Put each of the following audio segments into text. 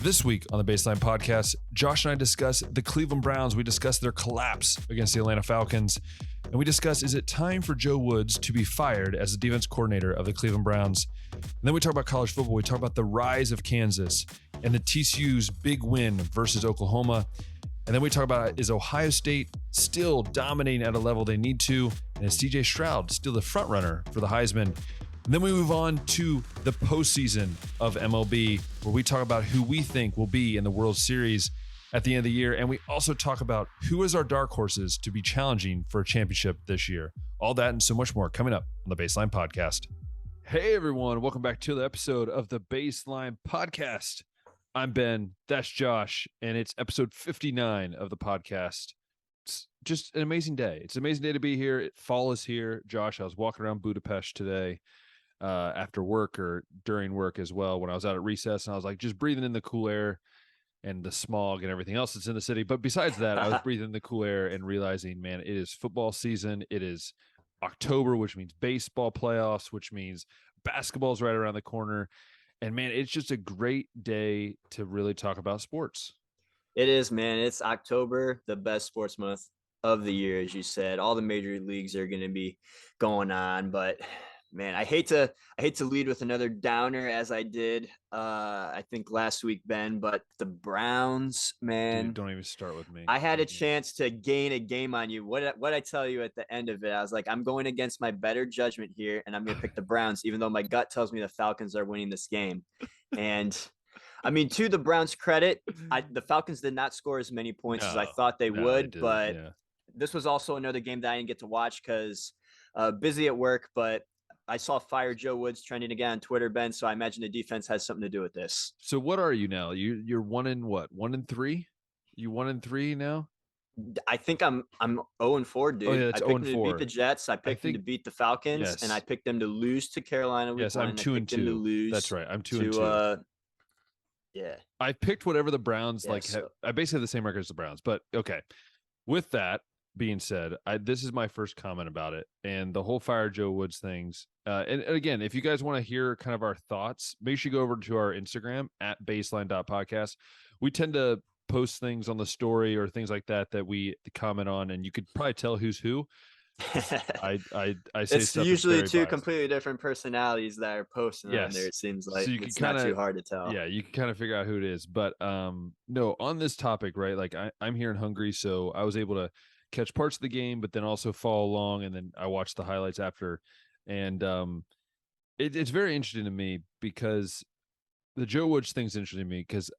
This week on the Baseline Podcast, Josh and I discuss the Cleveland Browns. We discuss their collapse against the Atlanta Falcons. And we discuss, is it time for Joe Woods to be fired as the defense coordinator of the Cleveland Browns? And then we talk about college football. We talk about the rise of Kansas and the TCU's big win versus Oklahoma. And then we talk about, is Ohio State still dominating at a level they need to? And is CJ Stroud still the front runner for the Heisman? And then we move on to the postseason of MLB, where we talk about who we think will be in the World Series at the end of the year. And we also talk about who is our dark horses to be challenging for a championship this year. All that and so much more coming up on the Baseline Podcast. Hey, everyone. Welcome back to the episode of the Baseline Podcast. I'm Ben. That's Josh. And it's episode 59 of the podcast. It's just an amazing day. It's an amazing day to be here. Fall is here. Josh, I was walking around Budapest today. After work or during work as well, when I was out at recess, and I was like just breathing in the cool air and the smog and everything else that's in the city. But besides that, I was breathing in the cool air and realizing, man, it is football season. It is October, which means baseball playoffs, which means basketball's right around the corner. And man, it's just a great day to really talk about sports. It is, man. It's October, the best sports month of the year, as you said. All the major leagues are going to be going on, but man, I hate to lead with another downer as I did, I think last week, Ben, but the Browns, man. Dude, don't even start with me. I had a chance to gain a game on you. What I tell you at the end of it, I was like, I'm going against my better judgment here, and I'm going to pick the Browns, even though my gut tells me the Falcons are winning this game. And I mean, to the Browns' credit, the Falcons did not score as many points as I thought they would, but this was also another game that I didn't get to watch because busy at work, but I saw Fire Joe Woods trending again on Twitter, Ben, so I imagine the defense has something to do with this. So what are you now? You're 1-3? You 1-3 now? I think I'm 0-4, dude. Oh, yeah, I picked them to beat the Jets. I picked them to beat the Falcons, and I picked them to lose to Carolina. Yes, I'm 2-2. That's right. I'm 2-2. Yeah. I picked whatever the Browns I basically have the same record as the Browns, but okay. With that being said, this is my first comment about it, and the whole Fire Joe Woods things. And again, if you guys want to hear kind of our thoughts, make sure you go over to our Instagram at baseline.podcast. We tend to post things on the story or things like that we comment on, and you could probably tell who's who. I say it's usually two completely different personalities that are posting on there. It seems like so it's not too hard to tell. Yeah, you can kind of figure out who it is. But no, on this topic, right? Like I'm here in Hungary, so I was able to catch parts of the game, but then also follow along, and then I watched the highlights after. And it's very interesting to me because the Joe Woods thing's interesting to me because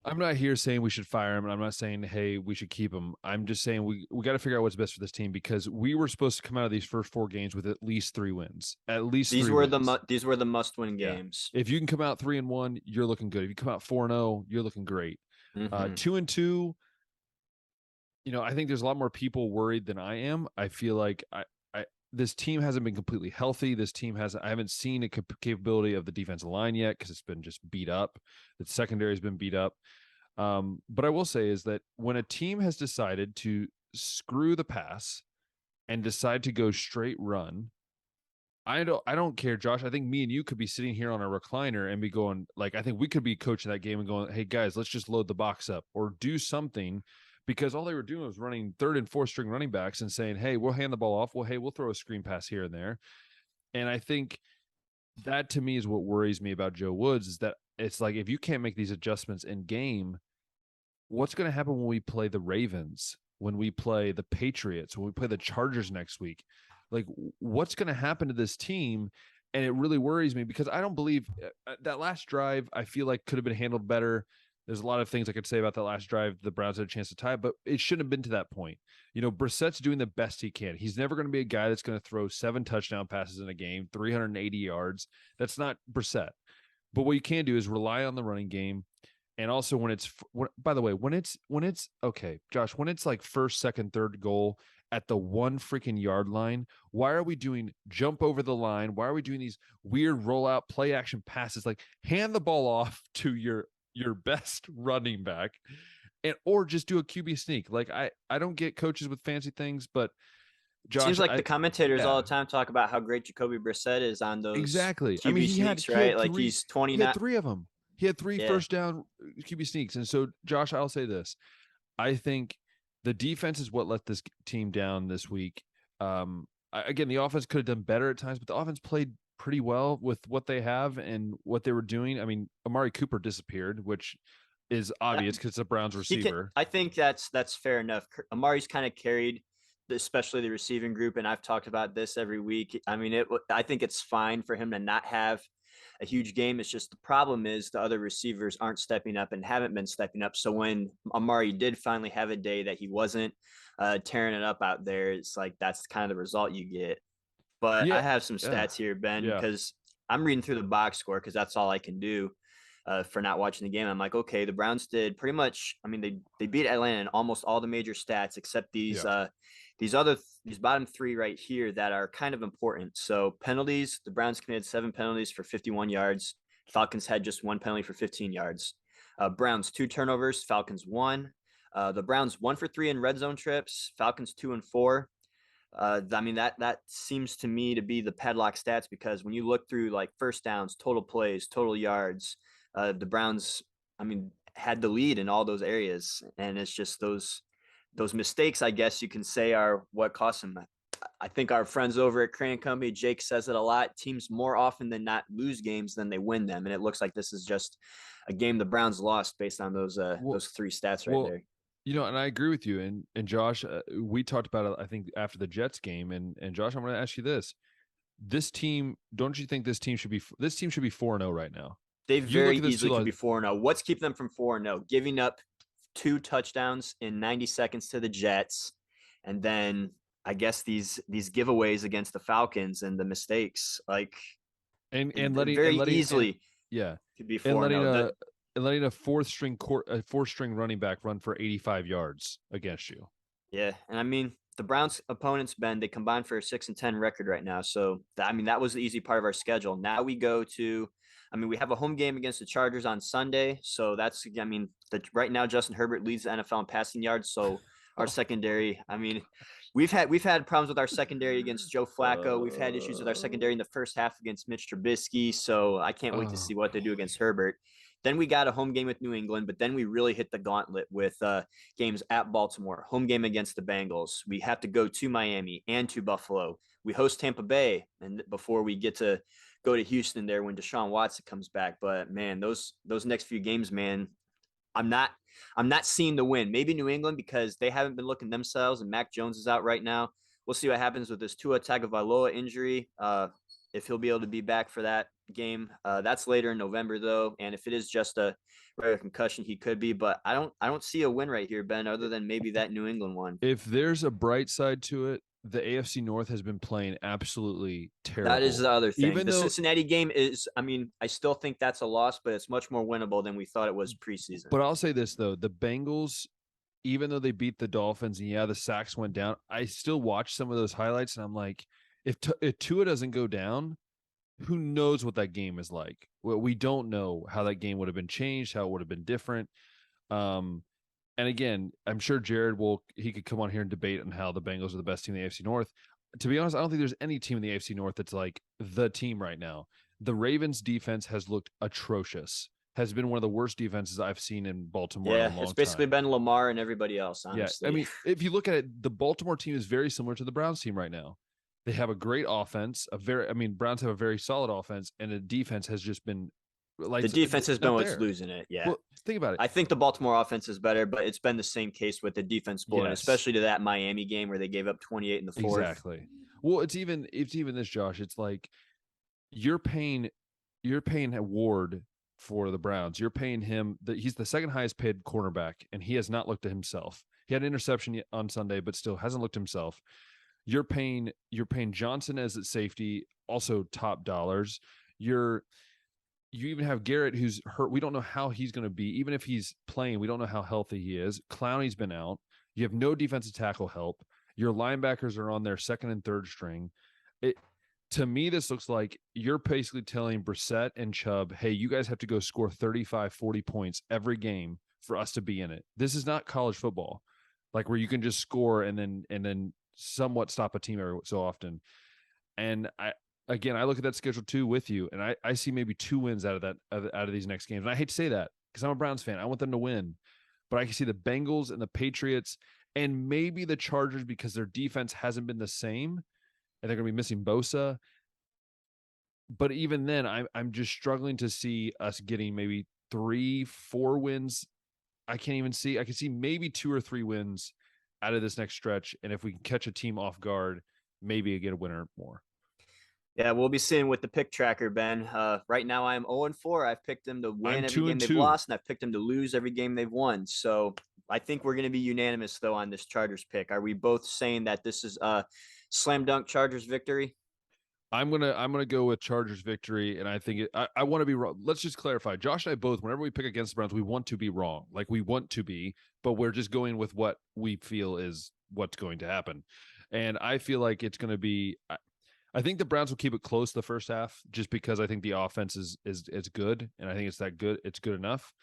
I'm not here saying we should fire him, and I'm not saying, hey, we should keep him. I'm just saying we got to figure out what's best for this team because we were supposed to come out of these first 4 games with at least 3 wins. At least these were the must-win games. If you can come out 3-1, you're looking good. If you come out 4-0, you're looking great. 2-2. I think there's a lot more people worried than I am. I feel like this team hasn't been completely healthy. I haven't seen a capability of the defensive line yet because it's been just beat up. The secondary has been beat up. But I will say is that when a team has decided to screw the pass and decide to go straight run, I don't care, Josh. I think me and you could be sitting here on a recliner and be going, like, I think we could be coaching that game and going, hey, guys, let's just load the box up or do something. Because all they were doing was running 3rd and 4th string running backs and saying, hey, we'll hand the ball off. Well, hey, we'll throw a screen pass here and there. And I think that to me is what worries me about Joe Woods is that it's like, if you can't make these adjustments in game, what's going to happen when we play the Ravens, when we play the Patriots, when we play the Chargers next week? Like, what's going to happen to this team? And it really worries me because I don't believe that last drive, I feel like could have been handled better. There's a lot of things I could say about that last drive. The Browns had a chance to tie, but it shouldn't have been to that point. Brissett's doing the best he can. He's never going to be a guy that's going to throw 7 touchdown passes in a game, 380 yards. That's not Brissett. But what you can do is rely on the running game. And also when it's okay, Josh, when it's like 1st, 2nd, 3rd goal at the 1 freaking yard line, why are we doing jump over the line? Why are we doing these weird rollout play action passes? Like, hand the ball off to your best running back or just do a QB sneak. Like I don't get coaches with fancy things, but Josh, seems like the commentators all the time talk about how great Jacoby Brissett is on those exactly. QB sneaks, right? Like he's 29. He had 3 of them. He had 3 first down QB sneaks. And so, Josh, I'll say this. I think the defense is what let this team down this week. Again, the offense could have done better at times, but the offense played pretty well with what they have and what they were doing. I mean, Amari Cooper disappeared, which is obvious because it's a Browns receiver. I think that's fair enough. Amari's kind of carried, especially the receiving group, and I've talked about this every week. I mean, I think it's fine for him to not have a huge game. It's just the problem is the other receivers aren't stepping up and haven't been stepping up. So when Amari did finally have a day that he wasn't tearing it up out there, it's like that's kind of the result you get. But I have some stats here, Ben, because I'm reading through the box score because that's all I can do for not watching the game. I'm like, okay, the Browns did pretty much. I mean, they beat Atlanta in almost all the major stats except these bottom 3 right here that are kind of important. So penalties, the Browns committed 7 penalties for 51 yards. Falcons had just 1 penalty for 15 yards. Browns 2 turnovers, Falcons 1. The Browns 1 for 3 in red zone trips, Falcons 2 and 4. I mean, that seems to me to be the padlock stats because when you look through like first downs, total plays, total yards, the Browns, I mean, had the lead in all those areas. And it's just those mistakes, I guess you can say, are what cost them. I think our friends over at Crane Company, Jake says it a lot. Teams more often than not lose games than they win them. And it looks like this is just a game the Browns lost based on those 3 stats right there. You know, and I agree with you. And Josh, we talked about it, I think, after the Jets game. And Josh, I'm going to ask you this. This team, don't you think this team should be 4-0 right now? They very easily could be 4-0. What's keeping them from 4-0? Giving up 2 touchdowns in 90 seconds to the Jets. And then I guess these giveaways against the Falcons and the mistakes, like and letting easily could be 4-0. And letting a fourth string running back run for 85 yards against you. Yeah, and I mean the Browns' opponents, Ben, they combined for a 6-10 record right now. So that was the easy part of our schedule. Now we go to, we have a home game against the Chargers on Sunday. So that's, right now Justin Herbert leads the NFL in passing yards. So our secondary, we've had problems with our secondary against Joe Flacco. We've had issues with our secondary in the first half against Mitch Trubisky. So I can't wait to see what they do against Herbert. Then we got a home game with New England, but then we really hit the gauntlet with games at Baltimore, home game against the Bengals. We have to go to Miami and to Buffalo. We host Tampa Bay, and before we get to go to Houston there when Deshaun Watson comes back. But man, those next few games, man, I'm not seeing the win. Maybe New England because they haven't been looking themselves, and Mac Jones is out right now. We'll see what happens with this Tua Tagovailoa injury. If he'll be able to be back for that game. That's later in November though, and if it is just a regular concussion, he could be. But I don't see a win right here, Ben, other than maybe that New England one. If there's a bright side to it, the AFC North has been playing absolutely terrible. That is the other thing. Even the Cincinnati game is, I still think that's a loss, but it's much more winnable than we thought it was preseason. But I'll say this though, the Bengals, even though they beat the Dolphins and the sacks went down, I still watch some of those highlights and I'm like, if Tua doesn't go down, who knows what that game is like? Well, we don't know how that game would have been changed, how it would have been different. And again, I'm sure Jared he could come on here and debate on how the Bengals are the best team in the AFC North. To be honest, I don't think there's any team in the AFC North that's like the team right now. The Ravens defense has looked atrocious. Has been one of the worst defenses I've seen in Baltimore. Yeah, it's basically been Lamar and everybody else, honestly. Yeah, if you look at it, the Baltimore team is very similar to the Browns team right now. They have a great offense. Browns have a very solid offense, and the defense has just been like the defense has been what's losing it. Yeah, well, think about it. I think the Baltimore offense is better, but it's been the same case with the defense blowing, especially to that Miami game where they gave up 28 in the fourth. Exactly. Well, it's even this, Josh. It's like you're paying Ward for the Browns. You're paying him he's the second highest paid cornerback, and he has not looked at himself. He had an interception on Sunday, but still hasn't looked himself. You're paying Johnson as at safety, also top dollars. You even have Garrett who's hurt. We don't know how he's going to be. Even if he's playing, we don't know how healthy he is. Clowney's been out. You have no defensive tackle help. Your linebackers are on their second and third string. To me, this looks like you're basically telling Brissett and Chubb, hey, you guys have to go score 35, 40 points every game for us to be in it. This is not college football, like where you can just score and then somewhat stop a team every so often. And again, I look at that schedule too with you, and I see maybe 2 wins out of that out of these next games. And I hate to say that because I'm a Browns fan. I want them to win, but I can see the Bengals and the Patriots, and maybe the Chargers because their defense hasn't been the same, and they're going to be missing Bosa. But even then, I'm just struggling to see us getting maybe 3-4 wins. I can't even see. I can see maybe 2 or 3 wins out of this next stretch, and if we can catch a team off guard, maybe get a winner more. Yeah, we'll be seeing with the pick tracker, Ben. Right now, I'm 0-4. I've picked them to win every game they've lost, and I've picked them to lose every game they've won. So I think we're going to be unanimous, though, on this Chargers pick. Are we both saying that this is a slam dunk Chargers victory? I'm gonna go with Chargers victory, and I think I want to be wrong. Let's just clarify. Josh and I both, whenever we pick against the Browns, we want to be wrong. Like we want to be, but we're just going with what we feel is what's going to happen. And I feel like it's going to be. I think the Browns will keep it close the first half, just because I think the offense is good, and I think it's that good. It's good enough.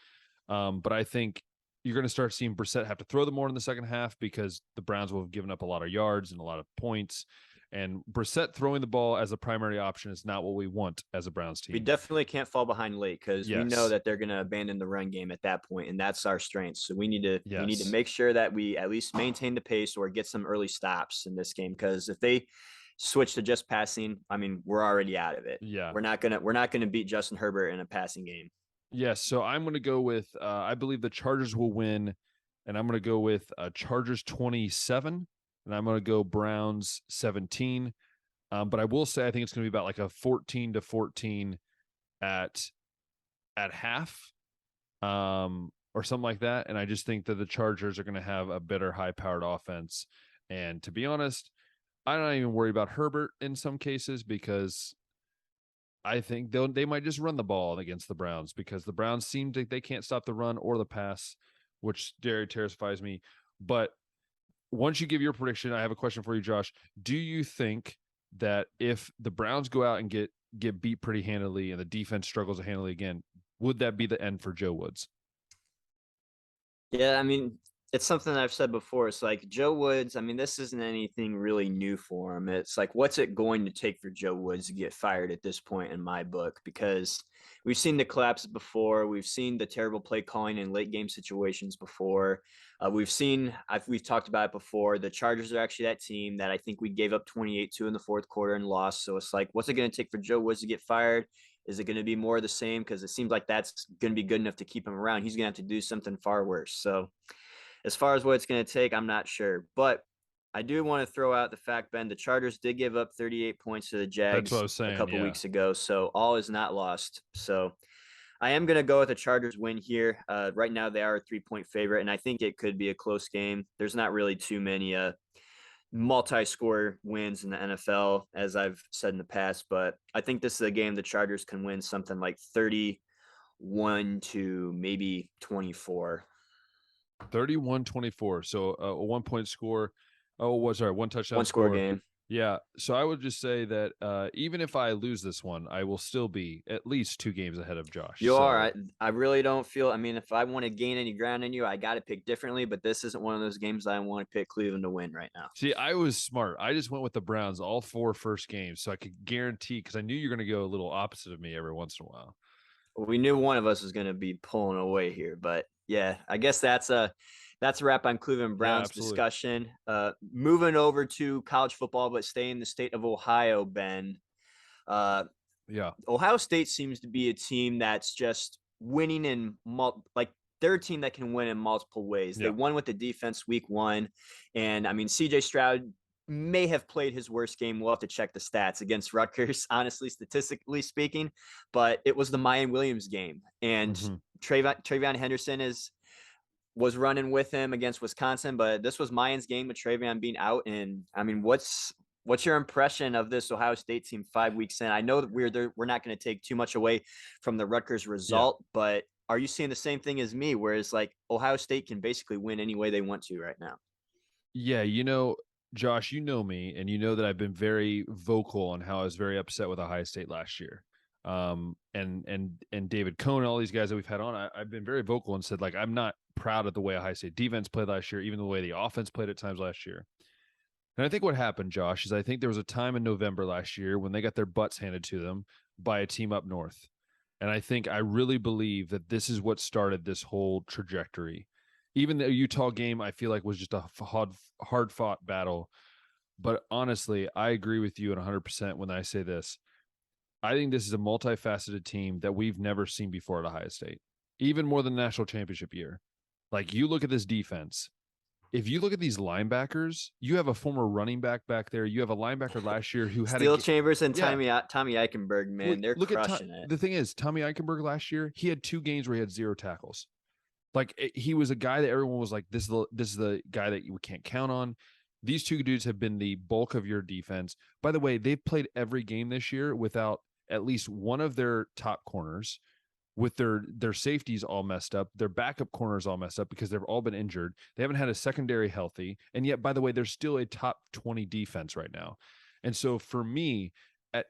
But I think you're going to start seeing Brissett have to throw the more in the second half because the Browns will have given up a lot of yards and a lot of points. And Brissett throwing the ball as a primary option is not what we want as a Browns team. We definitely can't fall behind late because we know Yes. that they're going to abandon the run game at that point, and that's our strength. So we need to Yes. make sure that we at least maintain the pace or get some early stops in this game. Because if they switch to just passing, I mean, we're already out of it. Yeah. We're not gonna beat Justin Herbert in a passing game. Yes. So I'm going to go with I believe the Chargers will win, and I'm going to go with Chargers 27, and I'm going to go Browns 17. But I will say I think it's going to be about like a 14-14 at half, or something like that. And I just think that the Chargers are going to have a better high-powered offense. And to be honest, I'm not even worried about Herbert in some cases because I think they might just run the ball against the Browns because the Browns seem to they can't stop the run or the pass, which terrifies me. But once you give your prediction, I have a question for you, Josh. Do you think that if the Browns go out and get beat pretty handily and the defense struggles to handle it again, would that be the end for Joe Woods? Yeah, I mean, it's something that I've said before. It's like Joe Woods, I mean, this isn't anything really new for him. It's like, what's it going to take for Joe Woods to get fired at this point in my book? Because we've seen the collapses before. We've seen the terrible play calling in late game situations before. We've talked about it before. The Chargers are actually that team that I think we gave up 28-2 in the fourth quarter and lost. So it's like, what's it going to take for Joe Woods to get fired? Is it going to be more of the same? Because it seems like that's going to be good enough to keep him around. He's going to have to do something far worse. So as far as what it's going to take, I'm not sure. But I do want to throw out the fact, Ben, the Chargers did give up 38 points to the That's what I Jags was a saying. couple Yeah. weeks ago. So all is not lost. So I am going to go with the Chargers win here. Right now, they are a 3-point favorite, and I think it could be a close game. There's not really too many multi-score wins in the NFL, as I've said in the past, but I think this is a game the Chargers can win something like 31 to maybe 24. 31-24. So a 1-point score. Oh, sorry, one touchdown One score score. game. Yeah. So I would just say that even if I lose this one, I will still be at least 2 games ahead of Josh. You are. I really don't feel. I mean, if I want to gain any ground in you, I got to pick differently. But this isn't one of those games I want to pick Cleveland to win right now. See, I was smart. I just went with the Browns all 4 first games, so I could guarantee because I knew you're going to go a little opposite of me every once in a while. We knew one of us was going to be pulling away here, but yeah, I guess that's a wrap on Cleveland Browns discussion. Moving over to college football, but staying in the state of Ohio, Ben. Yeah. Ohio State seems to be a team that's just winning in they're a team that can win in multiple ways. Yeah. They won with the defense week 1, and I mean CJ Stroud may have played his worst game. We'll have to check the stats against Rutgers, honestly, statistically speaking, but it was the Mayan Williams game, and Travion Henderson was running with him against Wisconsin, but this was Mayan's game with Travion being out. And I mean, what's your impression of this Ohio State team 5 weeks in? I know that we're not going to take too much away from the Rutgers result, but are you seeing the same thing as me, where it's like Ohio State can basically win any way they want to right now? Yeah, Josh, you know me, and you know that I've been very vocal on how I was very upset with Ohio State last year. And David Cohn and all these guys that we've had on, I've been very vocal and said, like, I'm not proud of the way Ohio State defense played last year, even the way the offense played at times last year. And I think what happened, Josh, is I think there was a time in November last year when they got their butts handed to them by a team up north. And I really believe that this is what started this whole trajectory. Even the Utah game, I feel like was just a hard fought battle. But honestly, I agree with you at 100% when I say this. I think this is a multifaceted team that we've never seen before at Ohio State, even more than the national championship year. Like, you look at this defense. If you look at these linebackers, you have a former running back there. You have a linebacker last year who had Steel Chambers and yeah. Tommy Eichenberg, man, they're look crushing it. The thing is, Tommy Eichenberg last year, he had 2 games where he had 0 tackles. Like, he was a guy that everyone was like, this is the guy that we can't count on. These 2 dudes have been the bulk of your defense. By the way, they've played every game this year without at least one of their top corners, with their safeties all messed up, their backup corners all messed up because they've all been injured. They haven't had a secondary healthy. And yet, by the way, they're still a top 20 defense right now. And so for me,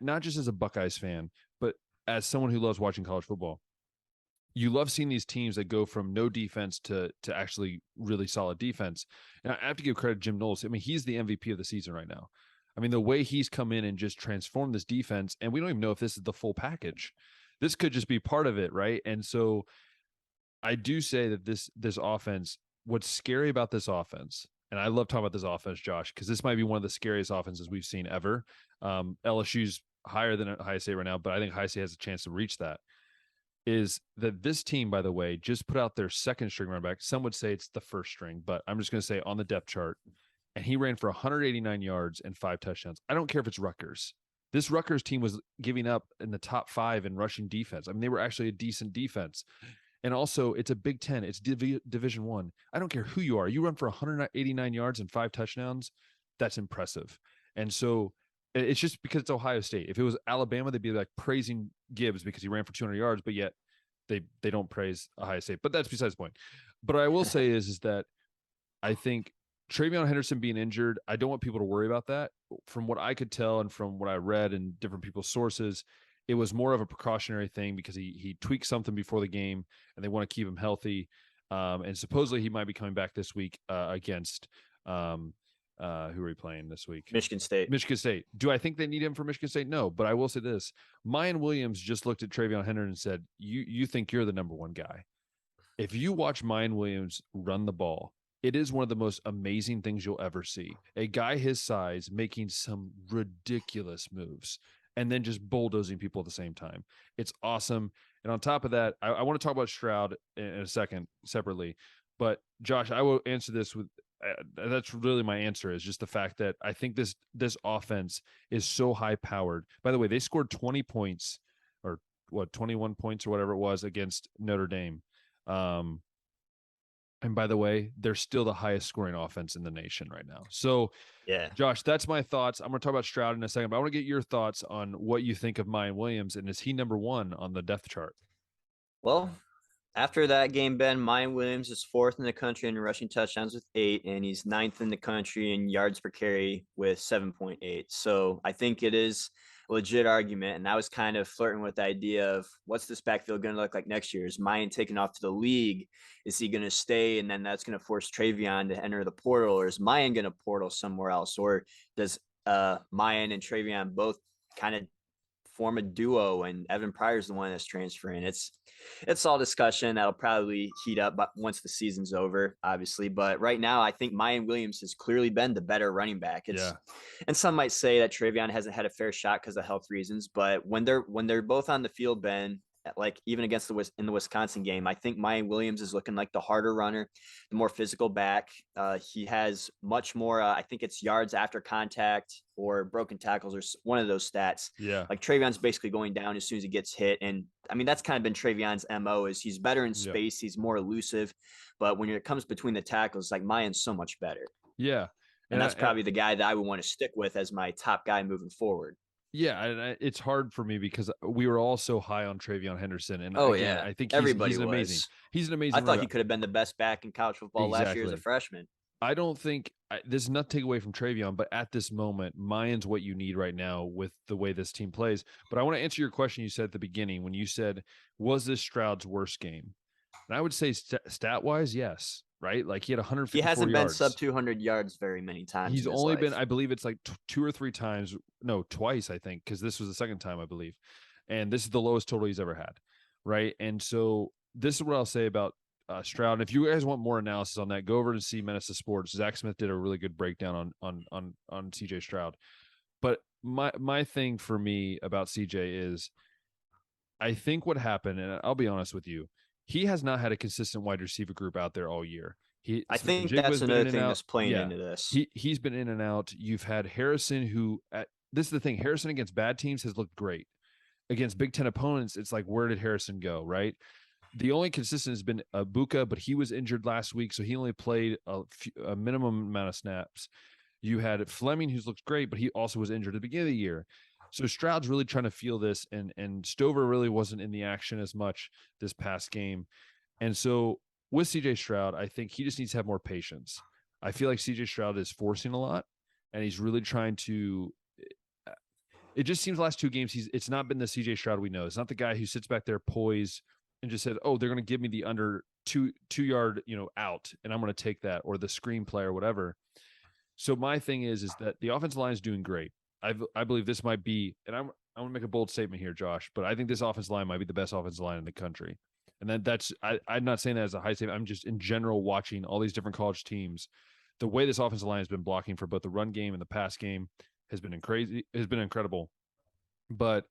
not just as a Buckeyes fan, but as someone who loves watching college football, you love seeing these teams that go from no defense to actually really solid defense. And I have to give credit to Jim Knowles. I mean, he's the MVP of the season right now. I mean, the way he's come in and just transformed this defense, and we don't even know if this is the full package. This could just be part of it, right? And so I do say that this offense, what's scary about this offense, and I love talking about this offense, Josh, because this might be one of the scariest offenses we've seen ever. LSU's higher than Ohio State right now, but I think Ohio State has a chance to reach that. Is that this team, by the way, just put out their second string running back. Some would say it's the first string, but I'm just going to say on the depth chart, and he ran for 189 yards and 5 touchdowns. I don't care if it's Rutgers. This Rutgers team was giving up in the top 5 in rushing defense. I mean, they were actually a decent defense. And also, it's a Big Ten. It's Division I. I don't care who you are. You run for 189 yards and 5 touchdowns. That's impressive. And so it's just because it's Ohio State. If it was Alabama, they'd be like praising Gibbs because he ran for 200 yards, but yet they don't praise Ohio State. But that's besides the point. But what I will say is that I think TreVeyon Henderson being injured, I don't want people to worry about that. From what I could tell and from what I read in different people's sources, it was more of a precautionary thing because he tweaked something before the game and they want to keep him healthy. And supposedly he might be coming back this week against who are we playing this week? Michigan State. Michigan State. Do I think they need him for Michigan State? No, but I will say this. Mayan Williams just looked at TreVeyon Henderson and said, you think you're the number one guy. If you watch Mayan Williams run the ball, it is one of the most amazing things you'll ever see. A guy his size making some ridiculous moves and then just bulldozing people at the same time. It's awesome. And on top of that, I want to talk about Stroud in a second separately. But Josh, I will answer this with that's really my answer, is just the fact that I think this offense is so high powered. By the way, they scored 20 points or 21 points or whatever it was against Notre Dame. And by the way, they're still the highest scoring offense in the nation right now. So, yeah, Josh, that's my thoughts. I'm going to talk about Stroud in a second, but I want to get your thoughts on what you think of Mayan Williams, and is he number 1 on the depth chart? Well, after that game, Ben, Mayan Williams is 4th in the country in rushing touchdowns with 8, and he's 9th in the country in yards per carry with 7.8. So I think it is a legit argument. And I was kind of flirting with the idea of what's this backfield going to look like next year? Is Mayan taking off to the league? Is he going to stay? And then that's going to force TreVeyon to enter the portal, or is Mayan going to portal somewhere else? Or does Mayan and TreVeyon both kind of form a duo and Evan Pryor's the one that's transferring? It's all discussion that'll probably heat up once the season's over, obviously. But right now, I think Mayan Williams has clearly been the better running back. And some might say that TreVeyon hasn't had a fair shot because of health reasons. But when they're both on the field, Ben, like even against in the Wisconsin game, I think Mayan Williams is looking like the harder runner, the more physical back. He has much more, I think it's yards after contact or broken tackles or one of those stats. Yeah. Like TreVeyon's basically going down as soon as he gets hit. And I mean, that's kind of been TreVeyon's MO, is he's better in space. He's more elusive. But when it comes between the tackles, like Mayan's so much better. Yeah. And that's probably the guy that I would want to stick with as my top guy moving forward. Yeah, and it's hard for me because we were all so high on TreVeyon Henderson, and I think everybody he's an amazing. He's an amazing. I thought he could have been the best back in college football last year as a freshman. I don't think this is not to take away from TreVeyon, but at this moment, Mayan's what you need right now with the way this team plays. But I want to answer your question you said at the beginning when you said, was this Stroud's worst game? And I would say stat-wise, yes. right? Like he had He 154 hasn't been sub yards. 200 yards very many times He's in his only been, life. I believe it's like two or three times, no, twice, I think, because this was the second time, I believe. And this is the lowest total he's ever had, right? And so this is what I'll say about Stroud. And if you guys want more analysis on that, go over and see Menace to Sports. Zach Smith did a really good breakdown on CJ Stroud. But my thing for me about CJ is, I think what happened, and I'll be honest with you, he has not had a consistent wide receiver group out there all year. I Smith and think that's Jigba's been another in and thing out. that's playing Yeah, into this. he's been in and out. You've had Harrison, who this is the thing. Harrison against bad teams has looked great. Against Big Ten opponents, it's like, where did Harrison go? Right. The only consistent has been Buka, but he was injured last week, so he only played a minimum amount of snaps. You had Fleming, who's looked great, but he also was injured at the beginning of the year. So Stroud's really trying to feel this, and Stover really wasn't in the action as much this past game. And so with CJ Stroud, I think he just needs to have more patience. I feel like CJ Stroud is forcing a lot, and he's really trying to. It just seems the last two games it's not been the CJ Stroud we know. It's not the guy who sits back there poised and just said, "Oh, they're going to give me the under two yard out, and I'm going to take that," or the screen play or whatever. So my thing is that the offensive line is doing great. I believe this might be, and I'm going to make a bold statement here, Josh, but I think this offensive line might be the best offensive line in the country. And I'm not saying that as a high statement. I'm just in general watching all these different college teams. The way this offensive line has been blocking for both the run game and the pass game has been incredible. But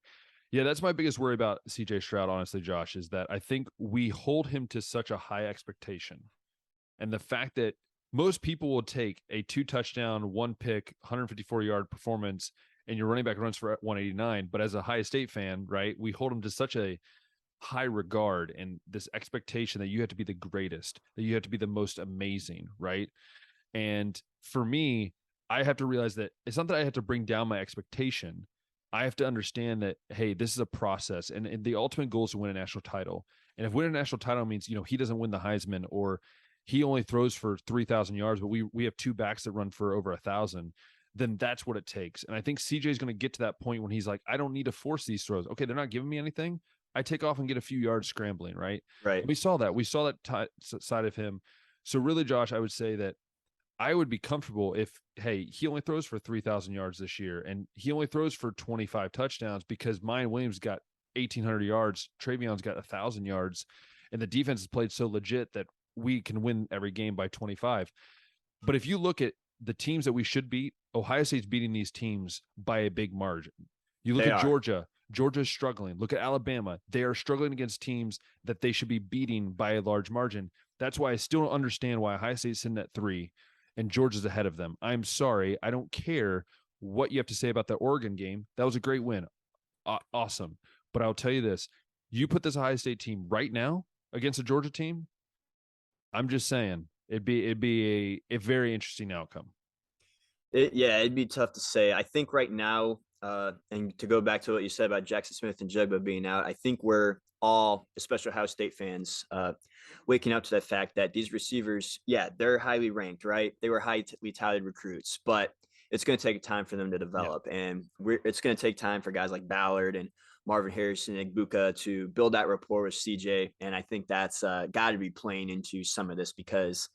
yeah, that's my biggest worry about CJ Stroud, honestly, Josh, is that I think we hold him to such a high expectation. And the fact that most people will take a 2 touchdown, 1 pick, 154-yard performance, and your running back runs for 189. But as a Ohio State fan, right, we hold him to such a high regard and this expectation that you have to be the greatest, that you have to be the most amazing, right? And for me, I have to realize that it's not that I have to bring down my expectation. I have to understand that, hey, this is a process, and the ultimate goal is to win a national title. And if winning a national title means, he doesn't win the Heisman, or he only throws for 3,000 yards, but we have two backs that run for over 1,000, then that's what it takes. And I think CJ is going to get to that point when he's like, I don't need to force these throws. Okay, they're not giving me anything. I take off and get a few yards scrambling, right? Right. We saw that side of him. So really, Josh, I would say that I would be comfortable if, hey, he only throws for 3,000 yards this year, and he only throws for 25 touchdowns because Mayan Williams got 1,800 yards, Travion's got 1,000 yards, and the defense has played so legit that we can win every game by 25. But if you look at the teams that we should beat, Ohio State's beating these teams by a big margin. You look at Georgia. Georgia's struggling. Look at Alabama. They are struggling against teams that they should be beating by a large margin. That's why I still don't understand why Ohio State's sitting at 3 and Georgia's ahead of them. I'm sorry. I don't care what you have to say about the Oregon game. That was a great win. Awesome. But I'll tell you this. You put this Ohio State team right now against a Georgia team, I'm just saying it'd be a very interesting outcome. It'd be tough to say. I think right now, and to go back to what you said about Jackson Smith and Jugba being out, I think we're all, especially Ohio State fans, waking up to the fact that these receivers, they're highly ranked, right? They were highly touted recruits, but it's going to take time for them to develop. Yeah. And it's going to take time for guys like Ballard and Marvin Harrison and Igbuka to build that rapport with CJ. And I think that's got to be playing into some of this because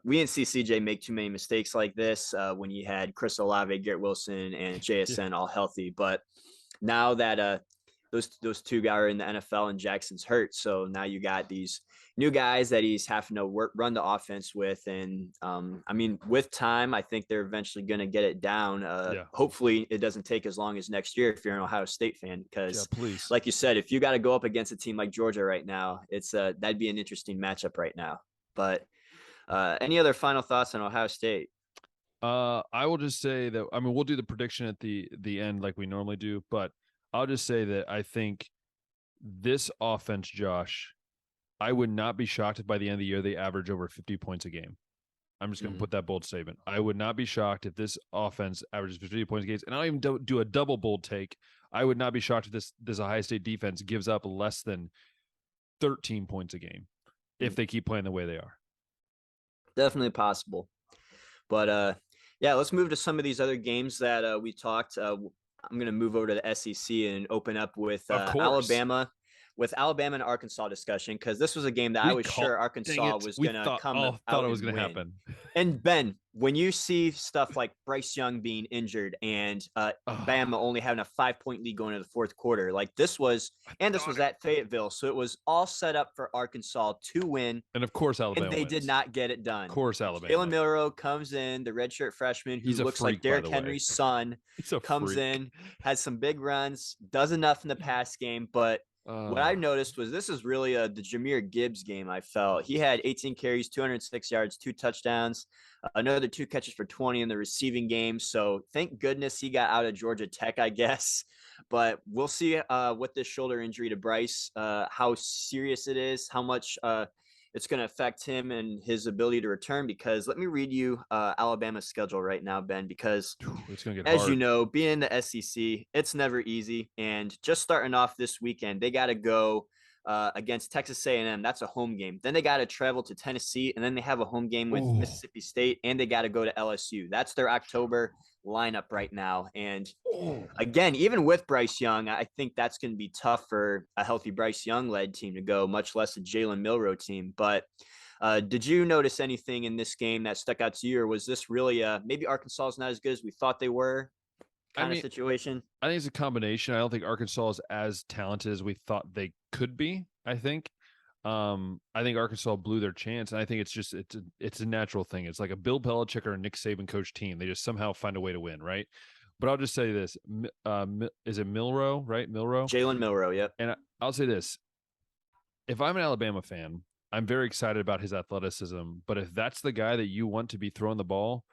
we didn't see CJ make too many mistakes like this when you had Chris Olave, Garrett Wilson, and JSN all healthy. But now that those two guys are in the NFL and Jackson's hurt, so now you got these new guys that he's having to run the offense with. And I mean, with time, I think they're eventually going to get it down. Hopefully it doesn't take as long as next year if you're an Ohio State fan, because like you said, if you got to go up against a team like Georgia right now, it's that'd be an interesting matchup right now. But any other final thoughts on Ohio State? I will just say that, I mean, we'll do the prediction at the end like we normally do, but I'll just say that I think this offense, Josh, I would not be shocked if by the end of the year they average over 50 points a game. I'm just going to put that bold statement. I would not be shocked if this offense averages 50 points a game. And I'll even do a double bold take. I would not be shocked if this Ohio State defense gives up less than 13 points a game if they keep playing the way they are. Definitely possible. But let's move to some of these other games that we talked. I'm going to move over to the SEC and open up with Alabama with Alabama and Arkansas discussion, because this was a game that I was sure Arkansas was going to come out thought it was and going to win. happen. And Ben, when you see stuff like Bryce Young being injured and Bama only having a 5-point lead going into the fourth quarter, like this was at Fayetteville, so it was all set up for Arkansas to win. And of course, Alabama and they wins. did not get it done. Of course, Alabama. Jalen Milroe comes in, the redshirt freshman who looks like Derrick Henry's son, comes in, has some big runs, does enough in the pass game, but what I noticed was this is really the Jahmyr Gibbs game. I felt he had 18 carries, 206 yards, 2 touchdowns, another 2 catches for 20 in the receiving game. So thank goodness he got out of Georgia Tech, I guess. But we'll see what this shoulder injury to Bryce, how serious it is, how much it's going to affect him and his ability to return. Because let me read you Alabama's schedule right now, Ben, because it's going to get as hard. you know, being in the SEC, it's never easy. And just starting off this weekend, they got to go against Texas A&M. That's a home game. Then they got to travel to Tennessee, and then they have a home game with Mississippi State, and they got to go to LSU. That's their October lineup right now. And again, even with Bryce Young, I think that's going to be tough for a healthy Bryce Young-led team to go, much less a Jalen Milroe team. But did you notice anything in this game that stuck out to you, or was this really maybe Arkansas is not as good as we thought they were kind of situation? I think it's a combination. I don't think Arkansas is as talented as we thought they could be. I think Arkansas blew their chance, and I think it's a natural thing. It's like a Bill Belichick or a Nick Saban coach team. They just somehow find a way to win, right? But I'll just say this: is it Milroe, right? Jalen Milroe, yep. And I'll say this: if I'm an Alabama fan, I'm very excited about his athleticism. But if that's the guy that you want to be throwing the ball,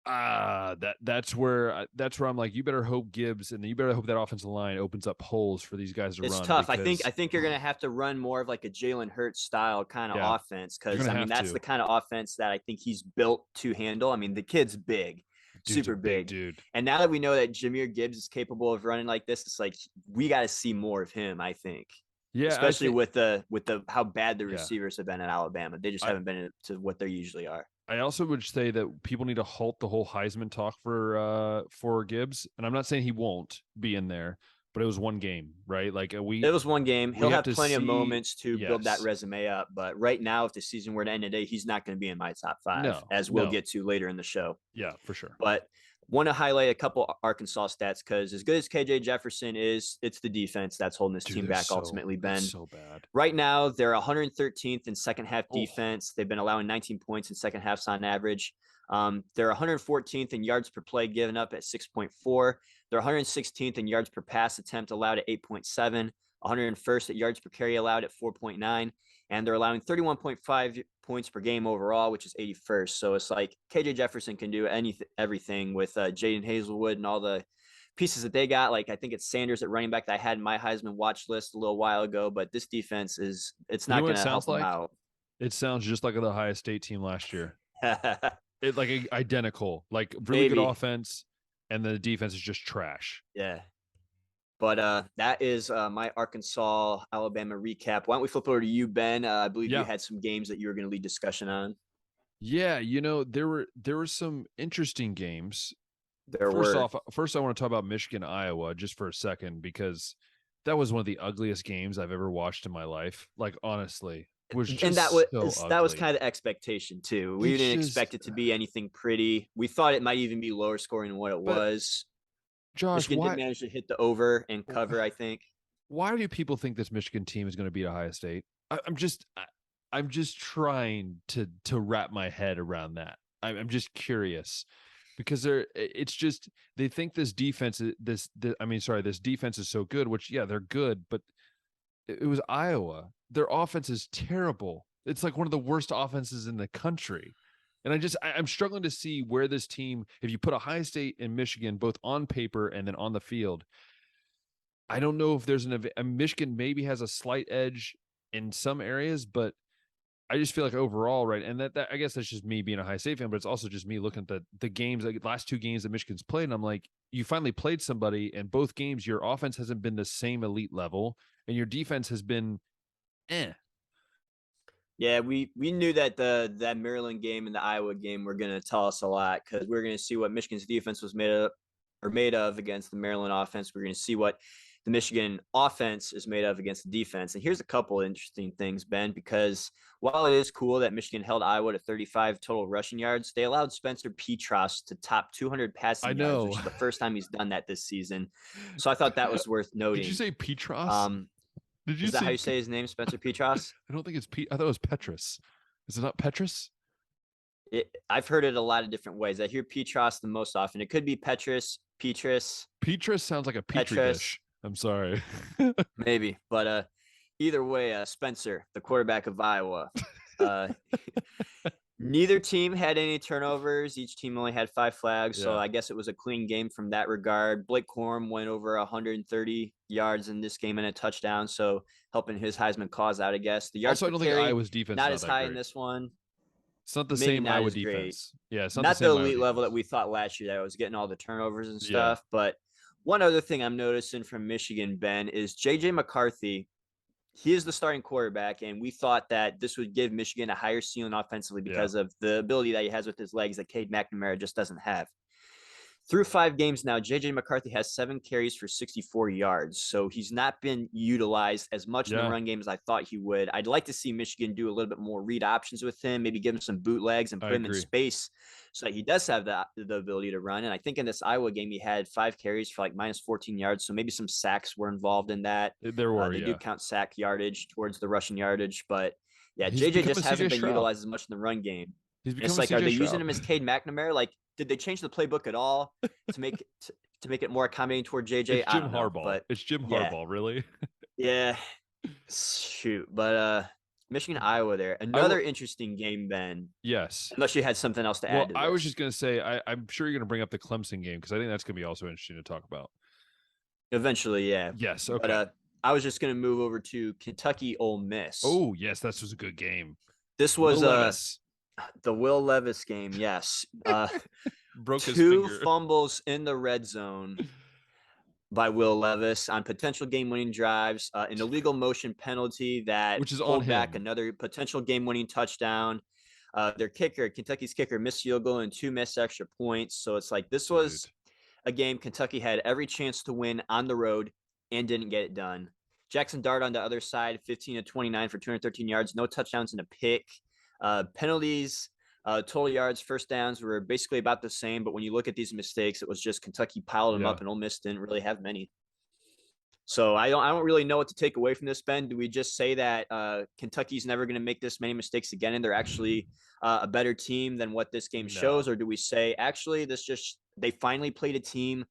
that's where I'm like, you better hope Gibbs and you better hope that offensive line opens up holes for these guys to run. It's tough. I think you're gonna have to run more of like a Jalen Hurts style kind of offense, because I mean that's the kind of offense that I think he's built to handle. I mean the kid's big. Super big, dude. And now that we know that Jahmyr Gibbs is capable of running like this, it's like we got to see more of him, I think. Yeah, especially with the how bad the receivers have been at Alabama. They just haven't been to what they usually are. I also would say that people need to halt the whole Heisman talk for Gibbs, and I'm not saying he won't be in there, but it was one game, right? Like it was one game. He'll have plenty of moments to build that yes. resume up, but right now, if the season were to end today, he's not going to be in my top 5, as we'll get to later in the show. Yeah, for sure. But want to highlight a couple Arkansas stats, because as good as KJ Jefferson is, it's the defense that's holding this team back ultimately, Ben. So bad. Right now, they're 113th in second half defense. They've been allowing 19 points in second halves on average. They're 114th in yards per play given up at 6.4. They're 116th in yards per pass attempt allowed at 8.7. 101st at yards per carry allowed at 4.9. And they're allowing 31.5 points per game overall, which is 81st. So it's like KJ Jefferson can do everything with Jaden Hazelwood and all the pieces that they got. Like I think it's Sanders at running back that I had in my Heisman watch list a little while ago, but this defense it's not going to help them out. It sounds just like the Ohio State team last year. It like identical, like really good offense, and the defense is just trash. Yeah. But that is my Arkansas Alabama recap. Why don't we flip over to you, Ben? I believe you had some games that you were going to lead discussion on. Yeah, there were some interesting games. First I want to talk about Michigan, Iowa, just for a second, because that was one of the ugliest games I've ever watched in my life. Like honestly, that was kind of the expectation too. We didn't expect it to be anything pretty. We thought it might even be lower scoring than what it was. Josh, Michigan did manage to hit the over and cover, I think. Why do people think this Michigan team is going to beat Ohio State? I'm just trying to wrap my head around that. I'm just curious, because they think this defense is so good, which they're good, but it was Iowa. Their offense is terrible. It's like one of the worst offenses in the country. And I'm struggling to see where this team, if you put Ohio State and Michigan both on paper and then on the field, I don't know if there's Michigan maybe has a slight edge in some areas, but I just feel like overall, right? And that I guess that's just me being a Ohio State fan, but it's also just me looking at the games, like last 2 games that Michigan's played, and I'm like, you finally played somebody, and both games your offense hasn't been the same elite level, and your defense has been Yeah, we knew that that Maryland game and the Iowa game were going to tell us a lot, because we're going to see what Michigan's defense was made of against the Maryland offense. We're going to see what the Michigan offense is made of against the defense. And here's a couple interesting things, Ben, because while it is cool that Michigan held Iowa to 35 total rushing yards, they allowed Spencer Petras to top 200 I passing yards, know. which is the first time he's done that this season. So I thought that was worth noting. Did you say Petras? Did you Is that say how you say his name, Spencer Petras? I don't think it's Pete. I thought it was Petrus. Is it not Petrus? I've heard it a lot of different ways. I hear Petras the most often. It could be Petrus. Petrus sounds like a petri dish. I'm sorry. Maybe, but either way, Spencer, the quarterback of Iowa. Neither team had any turnovers. Each team only had 5 flags, so I guess it was a clean game from that regard. Blake Corum went over 130 yards in this game and a touchdown, so helping his Heisman cause out, I guess. The yards also, I don't think Iowa's defense not is as high great in this one. It's not the Maybe same not Iowa as great. defense. Yeah, it's not the same elite level that we thought last year that was getting all the turnovers and stuff. But one other thing I'm noticing from Michigan, Ben, is J.J. McCarthy. He is the starting quarterback, and we thought that this would give Michigan a higher ceiling offensively because of the ability that he has with his legs that Cade McNamara just doesn't have. Through 5 games now, J.J. McCarthy has 7 carries for 64 yards. So he's not been utilized as much in the run game as I thought he would. I'd like to see Michigan do a little bit more read options with him, maybe give him some bootlegs and put him in space so that he does have the ability to run. And I think in this Iowa game, he had 5 carries for like minus 14 yards. So maybe some sacks were involved in that. There were, They do count sack yardage towards the rushing yardage. But yeah, JJ just hasn't been utilized as much in the run game. It's like, are they using him as Cade McNamara? Like, did they change the playbook at all to make it more accommodating toward JJ? It's Jim Harbaugh. But it's Jim Harbaugh, really? Yeah. Shoot. But Michigan, Iowa there. Another interesting game, Ben. Yes. Unless you had something else to add to this. I was just going to say, I'm sure you're going to bring up the Clemson game because I think that's going to be also interesting to talk about. Eventually, yeah. Yes, okay. But I was just going to move over to Kentucky Ole Miss. Oh, yes, this was a good game. This was the Will Levis game, yes. Broke his 2 finger. fumbles in the red zone by Will Levis on potential game-winning drives, an illegal motion penalty that pulled back another potential game-winning touchdown. Their kicker, Kentucky's kicker, missed field goal and 2 missed extra points. So it's like this was a game Kentucky had every chance to win on the road and didn't get it done. Jackson Dart on the other side, 15 of 29 for 213 yards, no touchdowns and a pick. Penalties, total yards, first downs were basically about the same. But when you look at these mistakes, it was just Kentucky piled them up and Ole Miss didn't really have many. So I don't really know what to take away from this, Ben. Do we just say that Kentucky's never going to make this many mistakes again and they're actually a better team than what this game shows? Or do we say, actually, they finally played a team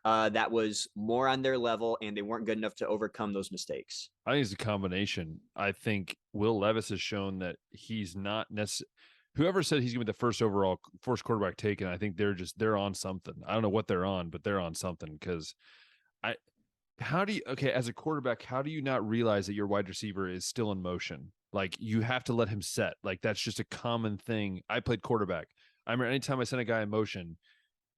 that was more on their level and they weren't good enough to overcome those mistakes? I think it's a combination. I think Will Levis has shown that he's not necessarily – whoever said he's going to be the first quarterback taken, I think they're on something. I don't know what they're on, but they're on something because as a quarterback, how do you not realize that your wide receiver is still in motion? Like, you have to let him set. Like, that's just a common thing. I played quarterback. I remember anytime I sent a guy in motion,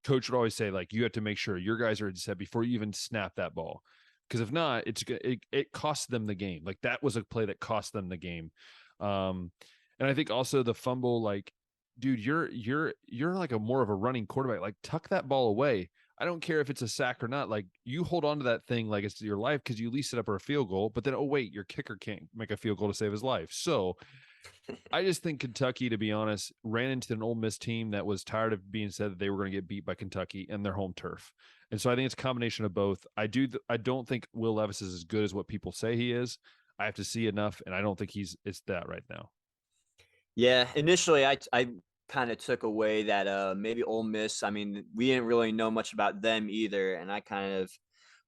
coach would always say, like, you have to make sure your guys are set before you even snap that ball. Because if not, it costs them the game. Like, that was a play that cost them the game. And I think also the fumble, like, dude, you're like a more of a running quarterback. Like, tuck that ball away. I don't care if it's a sack or not. Like, you hold on to that thing like it's your life because you at least set up for a field goal. But then, oh wait, your kicker can't make a field goal to save his life. So I just think Kentucky, to be honest, ran into an Ole Miss team that was tired of being said that they were going to get beat by Kentucky and their home turf. And so I think it's a combination of both. I don't think Will Levis is as good as what people say he is. I have to see enough, and I don't think it's that right now. Yeah, initially I kind of took away that maybe Ole Miss. I mean, we didn't really know much about them either, and I kind of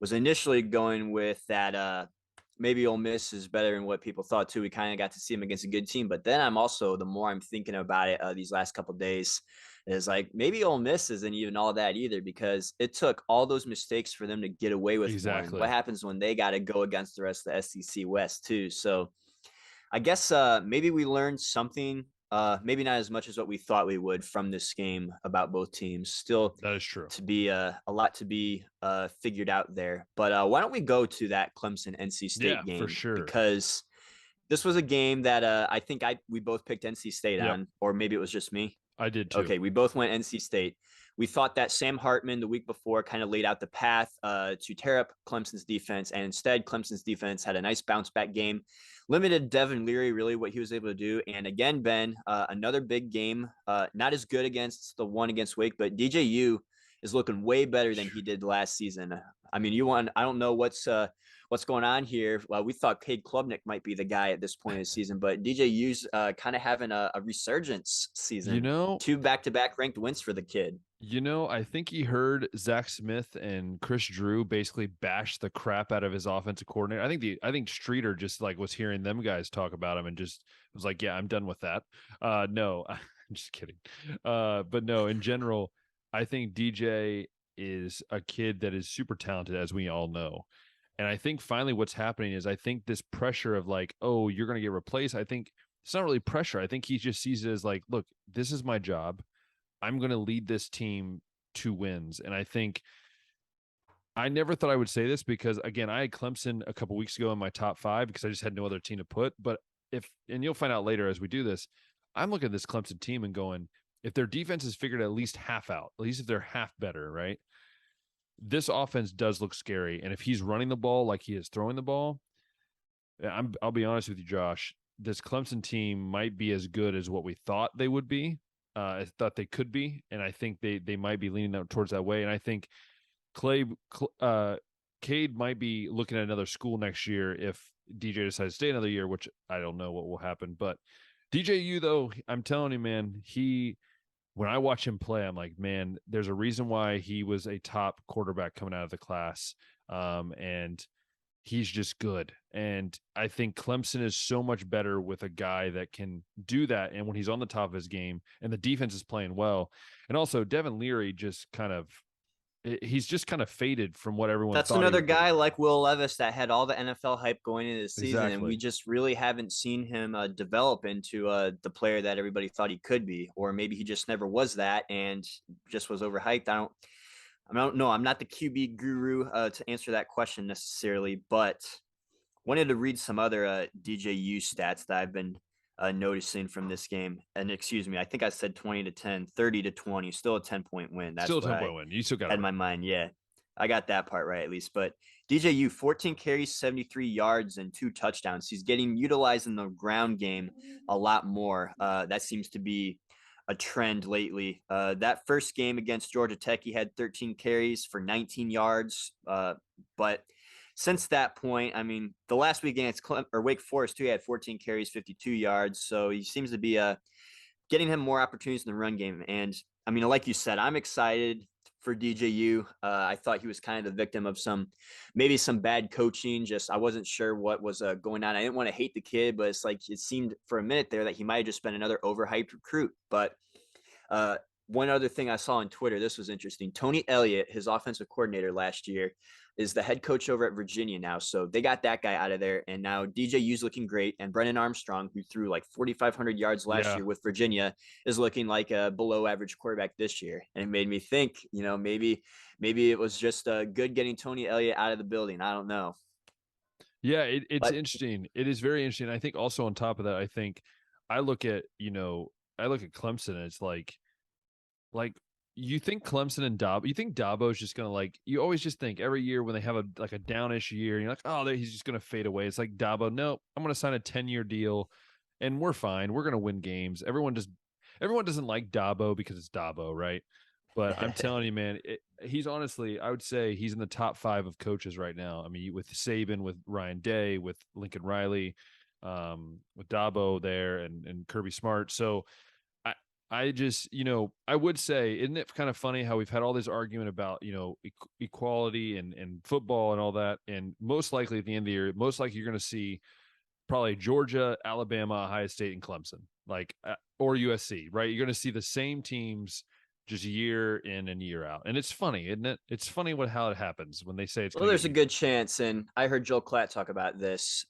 was initially going with that maybe Ole Miss is better than what people thought too. We kind of got to see them against a good team, but then the more I'm thinking about it these last couple of days, is like maybe Ole Miss isn't even all that either because it took all those mistakes for them to get away with exactly one. What happens when they got to go against the rest of the SEC West too? So I guess maybe we learned something. Maybe not as much as what we thought we would from this game about both teams. Still, that is true. To be a lot to be figured out there. But why don't we go to that Clemson NC State game? For sure. Because this was a game that I think we both picked NC State on, or maybe it was just me. I did too. Okay, we both went NC State. we thought that Sam Hartman the week before kind of laid out the path to tear up Clemson's defense. And instead, Clemson's defense had a nice bounce back game, limited Devin Leary, really what he was able to do. And again, Ben, another big game, not as good against the one against Wake, but DJU is looking way better than he did last season. I mean, I don't know what's going on here. Well, we thought Cade Klubnik might be the guy at this point of the season, but DJU's kind of having a resurgence season. 2 back-to-back ranked wins for the kid. I think he heard Zach Smith and Chris Drew basically bash the crap out of his offensive coordinator. I think Streeter just like was hearing them guys talk about him and just was like, yeah, I'm done with that. No, I'm just kidding. But no, in general, I think DJ is a kid that is super talented, as we all know. And I think finally what's happening is I think this pressure of like, oh, you're going to get replaced. I think it's not really pressure. I think he just sees it as like, look, this is my job. I'm going to lead this team to wins. And I think I never thought I would say this because, again, I had Clemson a couple weeks ago in my top 5 because I just had no other team to put. But and you'll find out later as we do this, I'm looking at this Clemson team and going, if their defense is figured at least half out, at least if they're half better, right? This offense does look scary. And if he's running the ball like he is throwing the ball, I'll be honest with you, Josh, this Clemson team might be as good as what we thought they would be. I thought they could be, and I think they might be leaning towards that way. And I think Cade might be looking at another school next year if DJ decides to stay another year, which I don't know what will happen. But DJU, though, I'm telling you, man, when I watch him play, I'm like, man, there's a reason why he was a top quarterback coming out of the class. And he's just good. And I think Clemson is so much better with a guy that can do that. And when he's on the top of his game and the defense is playing well, and also Devin Leary he's just kind of faded from what everyone thought. That's another guy like Will Levis that had all the NFL hype going into the season. Exactly. And we just really haven't seen him develop into the player that everybody thought he could be, or maybe he just never was that and just was overhyped. I don't know. I'm not the QB guru to answer that question necessarily, but wanted to read some other DJU stats that I've been noticing from this game. And excuse me, I think I said 20-10, 30-20, still a 10-point win. That's still a 10-point win. You still got it in my mind. Yeah, I got that part right at least. But DJU, 14 carries, 73 yards, and 2 touchdowns. He's getting utilized in the ground game a lot more. That seems to be a trend lately. That first game against Georgia Tech, he had 13 carries for 19 yards. But since that point, I mean, the last week against Wake Forest too, he had 14 carries, 52 yards. So he seems to be getting him more opportunities in the run game. And I mean, like you said, I'm excited for DJU. I thought he was kind of the victim of maybe some bad coaching. Just I wasn't sure what was going on. I didn't want to hate the kid, but it's like it seemed for a minute there that he might have just been another overhyped recruit. But one other thing I saw on Twitter, this was interesting. Tony Elliott, his offensive coordinator last year, is the head coach over at Virginia now. So they got that guy out of there. And now DJU's looking great. And Brennan Armstrong, who threw like 4,500 yards last year with Virginia, is looking like a below average quarterback this year. And it made me think, maybe it was just good getting Tony Elliott out of the building. I don't know. Yeah, it's interesting. It is very interesting. I think also on top of that, I look at Clemson and it's like you think Clemson and Dabo, you think Dabo is just going to you always just think every year when they have a downish year, and you're like, oh, he's just going to fade away. It's like Dabo, no, I'm going to sign a 10-year deal and we're fine. We're going to win games. Everyone doesn't like Dabo because it's Dabo, right? But I'm telling you, man, he's honestly, I would say he's in the top 5 of coaches right now. I mean, with Saban, with Ryan Day, with Lincoln Riley, with Dabo there and Kirby Smart. So I just, I would say, isn't it kind of funny how we've had all this argument about, equality and football and all that. And most likely at the end of the year, most likely you're going to see probably Georgia, Alabama, Ohio State, and Clemson, or USC, right? You're going to see the same teams just year in and year out. And it's funny, isn't it? It's funny how it happens when they say it's. Well, there's a good chance. And I heard Joel Klatt talk about this,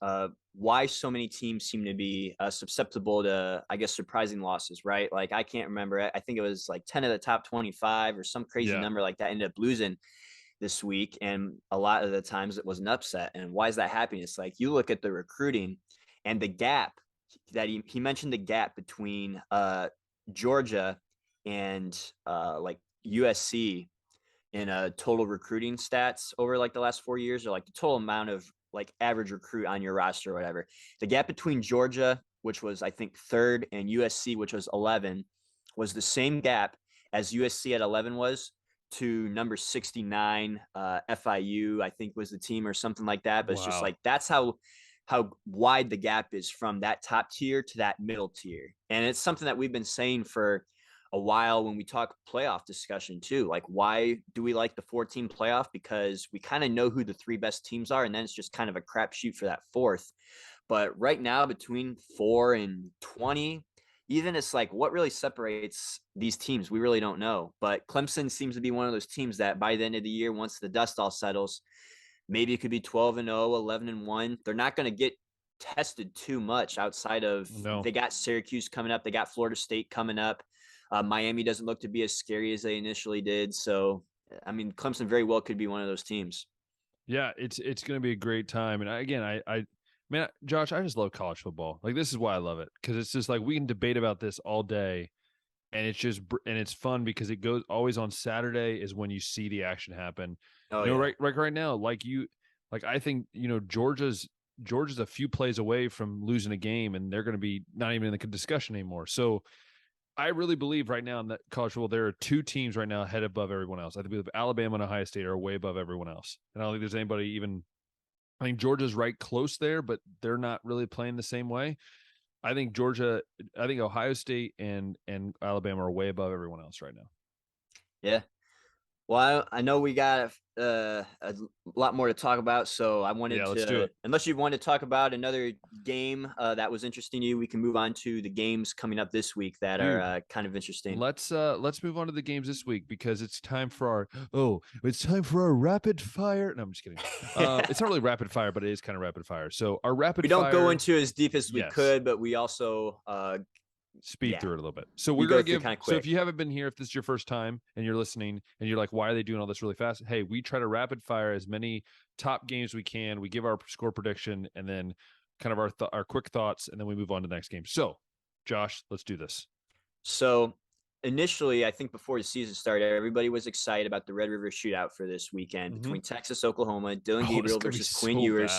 why so many teams seem to be susceptible to, I guess, surprising losses, right? Like, I can't remember. I think it was like 10 of the top 25 or some crazy number like that ended up losing this week. And a lot of the times it was an upset. And why is that happening? It's like you look at the recruiting and the gap that he mentioned, the gap between Georgia and USC in total recruiting stats over like the last 4 years, or like the total amount of like average recruit on your roster or whatever. The gap between Georgia, which was I think third, and USC, which was 11, was the same gap as USC at 11 was to number 69 FIU, I think was the team or something like that. But it's just like that's how wide the gap is from that top tier to that middle tier. And it's something that we've been saying for a while when we talk playoff discussion too. Like, why do we like the 4-team playoff? Because we kind of know who the 3 best teams are, and then it's just kind of a crapshoot for that 4th. But right now, between 4 and 20, even it's like, what really separates these teams? We really don't know. But Clemson seems to be one of those teams that by the end of the year, once the dust all settles, maybe it could be 12-0, 11-1. They're not going to get tested too much outside of they got Syracuse coming up. They got Florida State coming up. Miami doesn't look to be as scary as they initially did. So, I mean, Clemson very well could be one of those teams. Yeah, it's going to be a great time. And I man, Josh, I just love college football. Like, this is why I love it, because it's just like we can debate about this all day, and it's fun because it goes always on Saturday is when you see the action happen. Oh, you know, yeah. right now, I think, you know, Georgia's a few plays away from losing a game, and they're going to be not even in the discussion anymore. So I really believe right now in that college football, there are 2 teams right now ahead above everyone else. I think Alabama and Ohio State are way above everyone else. And I don't think there's anybody even, I think Georgia's right close there, but they're not really playing the same way. I think Ohio State and Alabama are way above everyone else right now. Yeah. Well, I know we got a lot more to talk about, so I wanted let's do it. Unless you want to talk about another game that was interesting to you, we can move on to the games coming up this week that are kind of interesting. Let's move on to the games this week, because it's time for our rapid fire. No, I'm just kidding. It's not really rapid fire, but it is kind of rapid fire. So our rapid we don't go into as deep as we could, but we also speed through it a little bit. So we're going to give, so if you haven't been here, if this is your first time and you're listening and you're like, why are they doing all this really fast? Hey, we try to rapid fire as many top games we can. We give our score prediction and then kind of our quick thoughts, and then we move on to the next game. So Josh, let's do this. So initially, I think before the season started, everybody was excited about the Red River Shootout for this weekend between Texas, Oklahoma, Dylan Gabriel versus Quinn Ewers.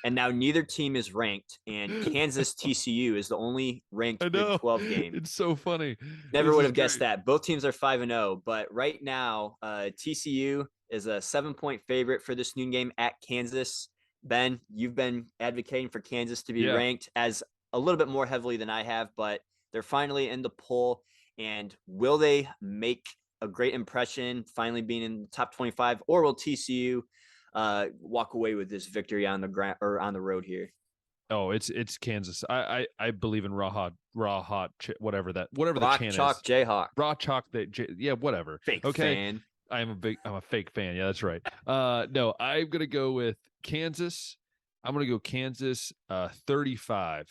And now neither team is ranked, and Kansas TCU is the only ranked Big 12 game. It's so funny. Never would have guessed that. Both teams are 5-0, but right now, TCU is a 7-point favorite for this noon game at Kansas. Ben, you've been advocating for Kansas to be ranked as a little bit more heavily than I have, but they're finally in the poll. And will they make a great impression, finally being in the top 25, or will TCU walk away with this victory on the ground or on the road here? Oh, it's Kansas. I believe in raw hot, whatever the chant Chalk is. Jayhawk. Raw chalk whatever. Fake fan. I'm a fake fan. Yeah, that's right. No, I'm gonna go with Kansas. I'm gonna go Kansas 35.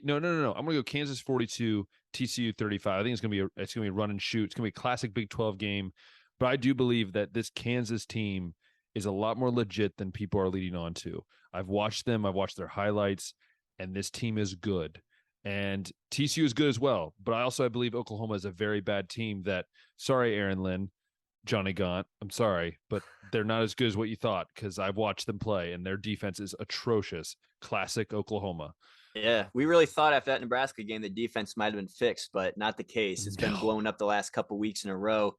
No. I'm gonna go Kansas 42, TCU 35. I think it's gonna be a run and shoot. It's gonna be a classic Big 12 game. But I do believe that this Kansas team is a lot more legit than people are leading on to. I've watched them. I've watched their highlights, and this team is good. And TCU is good as well. But I believe Oklahoma is a very bad team that, sorry, Aaron Lynn, Johnny Gaunt, I'm sorry, but they're not as good as what you thought, because I've watched them play, and their defense is atrocious. Classic Oklahoma. Yeah, we really thought after that Nebraska game the defense might have been fixed, but not the case. It's been blown up the last couple weeks in a row.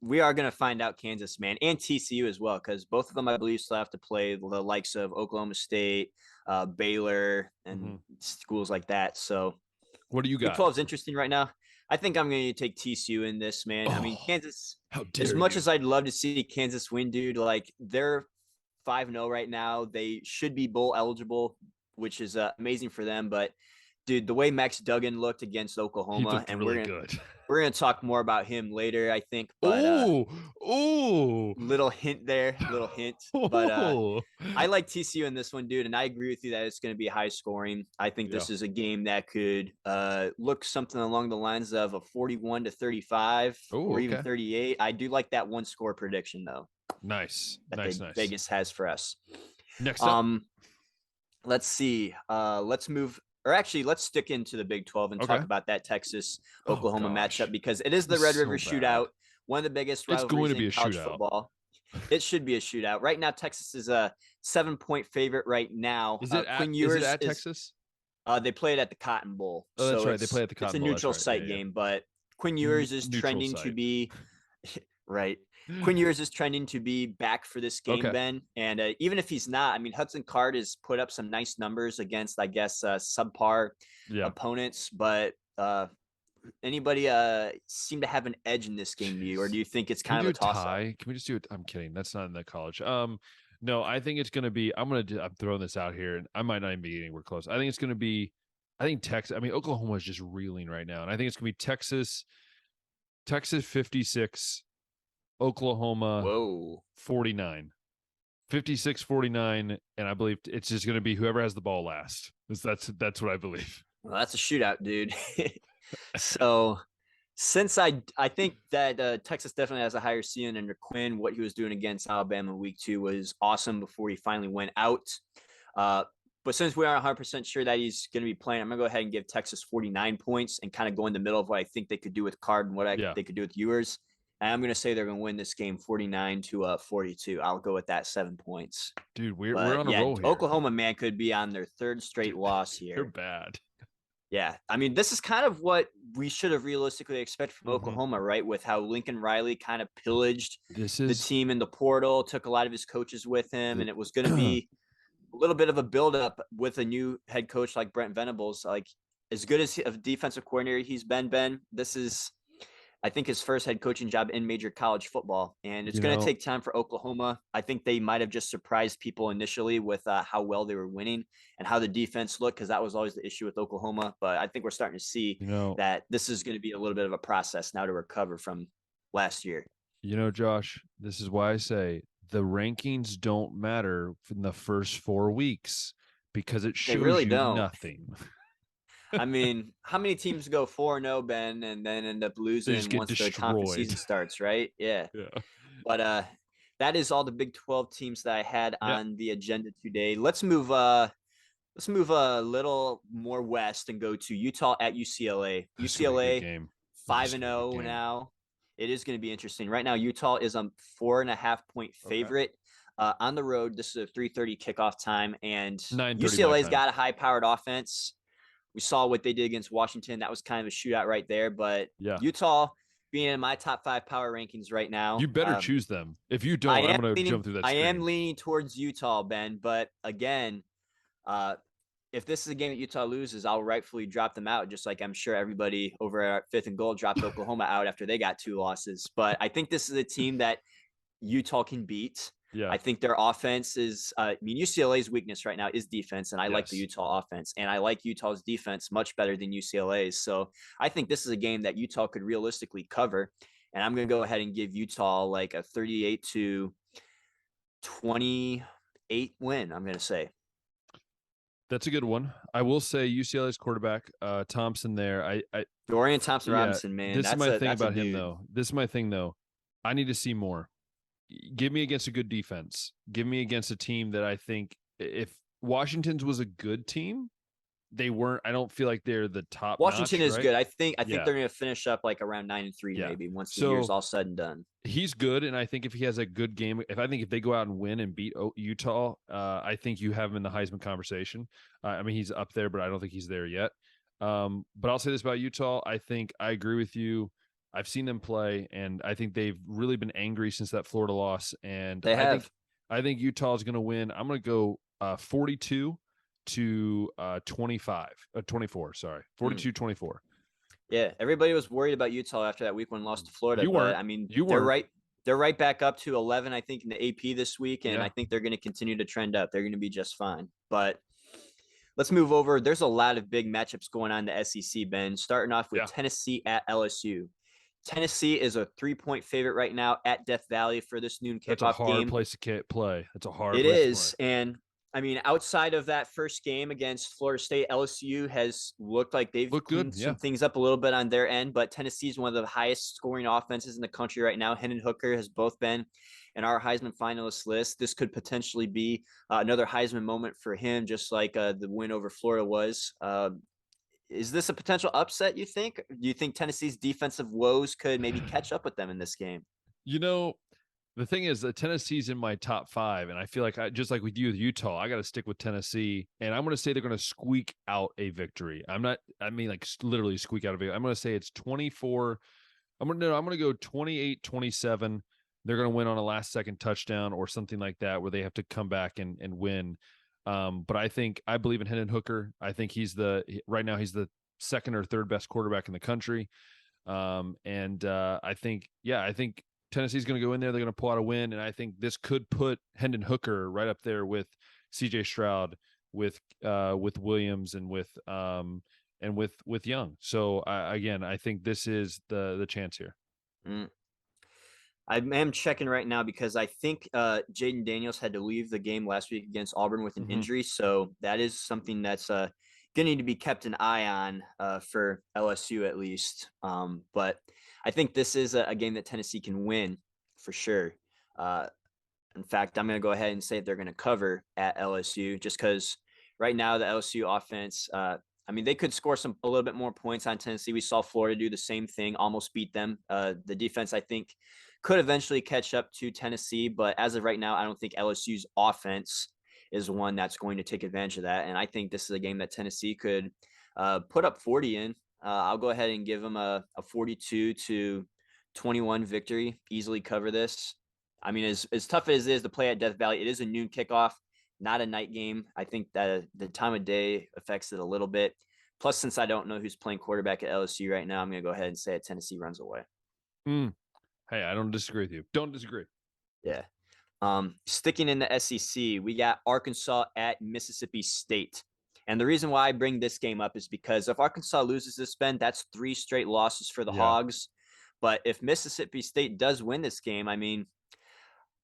We are going to find out Kansas, man, and TCU as well, because both of them, I believe, still have to play the likes of Oklahoma State, Baylor, and schools like that. So what do you got? Big 12 is interesting right now. I think I'm going to take TCU in this, man. I mean, Kansas, as much as I'd love to see Kansas win, dude, like they're 5-0 right now. They should be bowl eligible, which is amazing for them. But dude, the way Max Duggan looked against Oklahoma, and really we're gonna talk more about him later, I think. But little hint there, little hint. But I like TCU in this one, dude, and I agree with you that it's going to be high scoring. I think this is a game that could look something along the lines of a 41-35 or even 38. I do like that one score prediction though. Nice. Vegas has for us. Next up. Let's see. Let's move or actually, let's stick into the Big 12 and talk Okay. about that Texas Oh Oklahoma gosh, matchup, because it is the it's Red River so bad. Shootout, one of the biggest It's going rivalries to be in a college shootout. football. It should be a shootout. Right now, Texas is a 7-point favorite right now. Is it Quinn at Ewers is Texas? they play it at the Cotton Bowl, Oh, that's so right. They play at the it's a Cotton Bowl. That's neutral right. Yeah, site yeah. game. But Quinn Ewers is Neutral trending to site. be right. Quinn Ewers is trending to be back for this game, Okay. Ben. And even if he's not, I mean, Hudson Card has put up some nice numbers against, I guess, subpar Yeah. opponents. But anybody seem to have an edge in this game to you, or do you think it's Can kind we of do a a toss-up? tie? Can we just do it? I'm kidding. That's not in the college. No, I think it's going to be. I'm throwing this out here, and I might not even be anywhere close. I think it's going to be. I think Texas. I mean, Oklahoma is just reeling right now, and I think it's going to be Texas 56, Oklahoma Whoa. 49. 56-49, and I believe it's just going to be whoever has the ball last. That's what I believe. Well, that's a shootout, dude. So since I think that Texas definitely has a higher ceiling under Quinn, what he was doing against Alabama week 2 was awesome before he finally went out. But since we aren't 100% sure that he's going to be playing, I'm going to go ahead and give Texas 49 points and kind of go in the middle of what I think they could do with Card and what they could do with Ewers. And I'm going to say they're going to win this game 49-42. I'll go with that 7 points. Dude, we're on a roll here. Oklahoma, man, could be on their third straight loss here. They're bad. Yeah, I mean, this is kind of what we should have realistically expected from Oklahoma, right? With how Lincoln Riley kind of pillaged the team in the portal, took a lot of his coaches with him, and it was going to be a little bit of a buildup with a new head coach like Brent Venables. Like, as good as a defensive coordinator he's been, Ben, this is, I think, his first head coaching job in major college football, and it's going to take time for Oklahoma. I think they might have just surprised people initially with how well they were winning and how the defense looked, because that was always the issue with Oklahoma. But I think we're starting to see that this is going to be a little bit of a process now to recover from last year. Josh, this is why I say the rankings don't matter in the first 4 weeks, because it shows really you don't. nothing. I mean, how many teams go 4-0, Ben, and then end up losing once the conference season starts, right? Yeah. But that is all the Big 12 teams that I had on the agenda today. Let's move a little more west and go to Utah at UCLA. UCLA 5-0 now. It is going to be interesting. Right now, Utah is a 4.5-point favorite. On the road, this is a 3:30 kickoff time, and UCLA's got a high-powered offense. We saw what they did against Washington. That was kind of a shootout right there. But Utah being in my top 5 power rankings right now. You better choose them. If you don't, I'm going to jump through that screen. I am leaning towards Utah, Ben. But again, if this is a game that Utah loses, I'll rightfully drop them out, just like I'm sure everybody over at 5th and Goal dropped Oklahoma out after they got 2 losses. But I think this is a team that Utah can beat. Yeah. I think their offense is, UCLA's weakness right now is defense, and I like the Utah offense, and I like Utah's defense much better than UCLA's. So I think this is a game that Utah could realistically cover, and I'm going to go ahead and give Utah like a 38-28 win, I'm going to say. That's a good one. I will say UCLA's quarterback, Thompson there. Dorian Thompson-Robinson, man. This is my thing about him, though. This is my thing, though. I need to see more. Give me against a good defense. Give me against a team that I think, if Washington's was a good team, they weren't. I don't feel like they're the top. Washington is good. I think they're going to finish up like around 9-3 maybe once the year's all said and done. He's good, and I think if he has a good game, if they go out and win and beat Utah, I think you have him in the Heisman conversation. I mean, he's up there, but I don't think he's there yet. But I'll say this about Utah. I think I agree with you. I've seen them play, and I think they've really been angry since that Florida loss. And I think Utah is going to win. I'm going to go 42-24. Sorry, 42-24. Yeah, everybody was worried about Utah after that week 1 loss to Florida. You weren't. I mean, you weren't. They're right back up to 11, I think, in the AP this week, and I think they're going to continue to trend up. They're going to be just fine. But let's move over. There's a lot of big matchups going on in the SEC, Ben. Starting off with Tennessee at LSU. Tennessee is a 3-point favorite right now at Death Valley for this noon kickoff game. That's a hard place to play. That's a hard place to play. It is, and I mean, outside of that first game against Florida State, LSU has looked like they've Look good. cleaned Yeah. some things up a little bit on their end, but Tennessee is one of the highest scoring offenses in the country right now. Hendon Hooker has both been in our Heisman finalist list. This could potentially be another Heisman moment for him, just like the win over Florida was. Is this a potential upset, you think? Do you think Tennessee's defensive woes could maybe catch up with them in this game? You know, the thing is that Tennessee's in my top 5, and I feel like just like with you with Utah, I got to stick with Tennessee, and I'm going to say they're going to squeak out a victory. I mean like literally squeak out a victory. I'm going to say it's 24. I'm going to go 28-27. They're going to win on a last second touchdown or something like that, where they have to come back and win. But I believe in Hendon Hooker. I think right now he's the second or third best quarterback in the country. I think Tennessee's going to go in there. They're going to pull out a win, and I think this could put Hendon Hooker right up there with C.J. Stroud, with Williams, and with Young. So I think this is the chance here. I am checking right now because I think Jaden Daniels had to leave the game last week against Auburn with an injury. So that is something that's going to need to be kept an eye on for LSU at least. But I think this is a game that Tennessee can win for sure. In fact, I'm going to go ahead and say they're going to cover at LSU just because right now the LSU offense, I mean, they could score a little bit more points on Tennessee. We saw Florida do the same thing, almost beat them. The defense, I think, could eventually catch up to Tennessee, but as of right now, I don't think LSU's offense is one that's going to take advantage of that. And I think this is a game that Tennessee could put up 40 in. I'll go ahead and give them a 42-21 victory. Easily cover this. I mean, as tough as it is to play at Death Valley, it is a noon kickoff, not a night game. I think that the time of day affects it a little bit. Plus, since I don't know who's playing quarterback at LSU right now, I'm going to go ahead and say it, Tennessee runs away. Hey, I don't disagree with you. Don't disagree. Yeah. Sticking in the SEC, we got Arkansas at Mississippi State. And the reason why I bring this game up is because if Arkansas loses this, Ben, that's 3 straight losses for the Hogs. But if Mississippi State does win this game, I mean,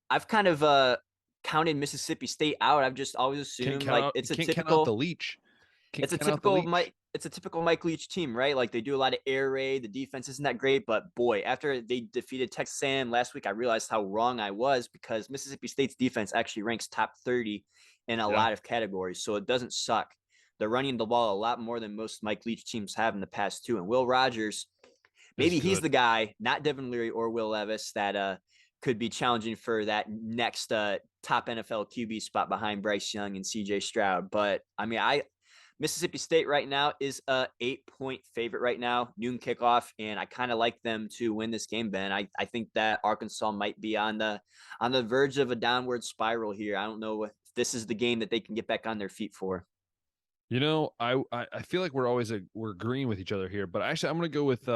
I've kind of counted Mississippi State out. I've just always assumed it's a typical count out the Leach. It's a typical Mike Leach team, right? Like they do a lot of air raid. The defense isn't that great, but boy, after they defeated Texas A&M last week, I realized how wrong I was because Mississippi State's defense actually ranks top 30 in a lot of categories, so it doesn't suck. They're running the ball a lot more than most Mike Leach teams have in the past too. And Will Rogers, maybe he's the guy, not Devin Leary or Will Levis, that could be challenging for that next top NFL QB spot behind Bryce Young and C.J. Stroud. But I mean, Mississippi State right now is a 8-point favorite right now, noon kickoff, and I kind of like them to win this game, Ben. I think that Arkansas might be on the verge of a downward spiral here. I don't know if this is the game that they can get back on their feet for. You know, I feel like we're agreeing with each other here, but actually I'm gonna go with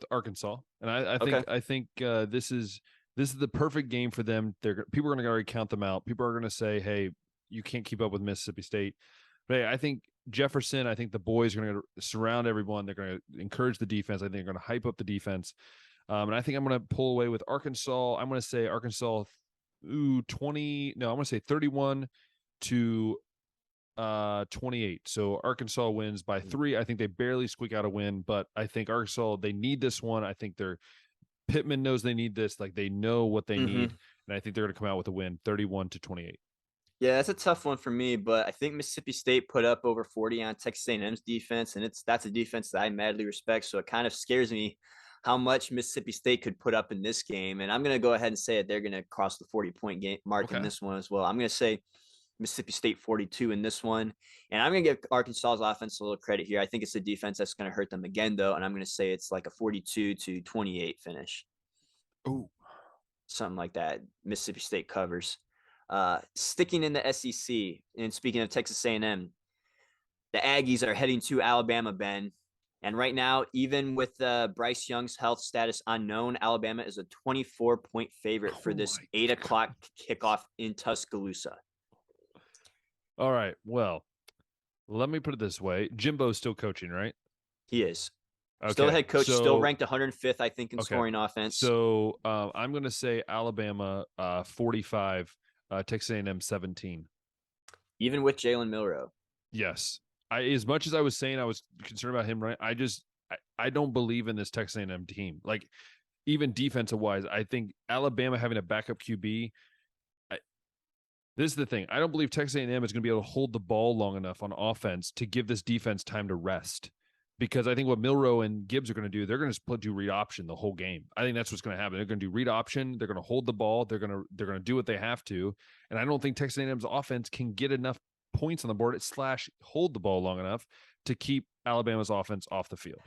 Arkansas, and I think this is the perfect game for them. People are gonna already count them out. People are gonna say, hey, you can't keep up with Mississippi State. But hey, I think Jefferson, I think the boys are going to surround everyone. They're going to encourage the defense. I think they're going to hype up the defense. And I think I'm going to pull away with Arkansas. I'm going to say Arkansas 20. No, I'm going to say 31 to 28. So Arkansas wins by 3. I think they barely squeak out a win, but I think Arkansas, they need this one. I think Pittman knows they need this. Like they know what they need. And I think they're going to come out with a win 31 to 28. Yeah, that's a tough one for me, but I think Mississippi State put up over 40 on Texas A&M's defense, and that's a defense that I madly respect. So it kind of scares me how much Mississippi State could put up in this game. And I'm going to go ahead and say that they're going to cross the 40-point game mark in this one as well. I'm going to say Mississippi State 42 in this one. And I'm going to give Arkansas's offense a little credit here. I think it's a defense that's going to hurt them again, though. And I'm going to say it's like a 42 to 28 finish. Oh, something like that. Mississippi State covers. Sticking in the SEC, and speaking of Texas A&M, the Aggies are heading to Alabama, Ben. And right now, even with Bryce Young's health status unknown, Alabama is a 24-point favorite for this 8 o'clock kickoff in Tuscaloosa. All right. Well, let me put it this way. Jimbo's still coaching, right? He is. Okay. Still the head coach, still ranked 105th, I think, in scoring offense. So I'm going to say Alabama 45, Texas A&M 17. even with Jalen Milroe. Yes. As much as I was saying I was concerned about him, right? I don't believe in this Texas A&M team. Like, even defensive wise, I think Alabama having a backup QB. This is the thing. I don't believe Texas A&M is going to be able to hold the ball long enough on offense to give this defense time to rest. Because I think what Milroe and Gibbs are going to do, they're going to do read option the whole game. I think that's what's going to happen. They're going to do read option. They're going to hold the ball. They're going to do what they have to. And I don't think Texas A&M's offense can get enough points on the board / hold the ball long enough to keep Alabama's offense off the field.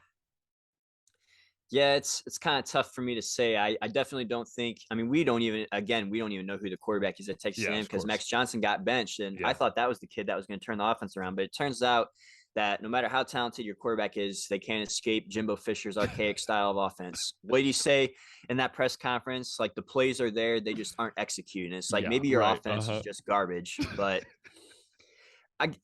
Yeah, it's kind of tough for me to say. I definitely don't think. I mean, we don't even know who the quarterback is at Texas A&M because Max Johnson got benched, and I thought that was the kid that was going to turn the offense around. But it turns out that no matter how talented your quarterback is, they can't escape Jimbo Fisher's archaic style of offense. What did he say in that press conference? Like, the plays are there, they just aren't executing. It's like maybe your offense is just garbage. But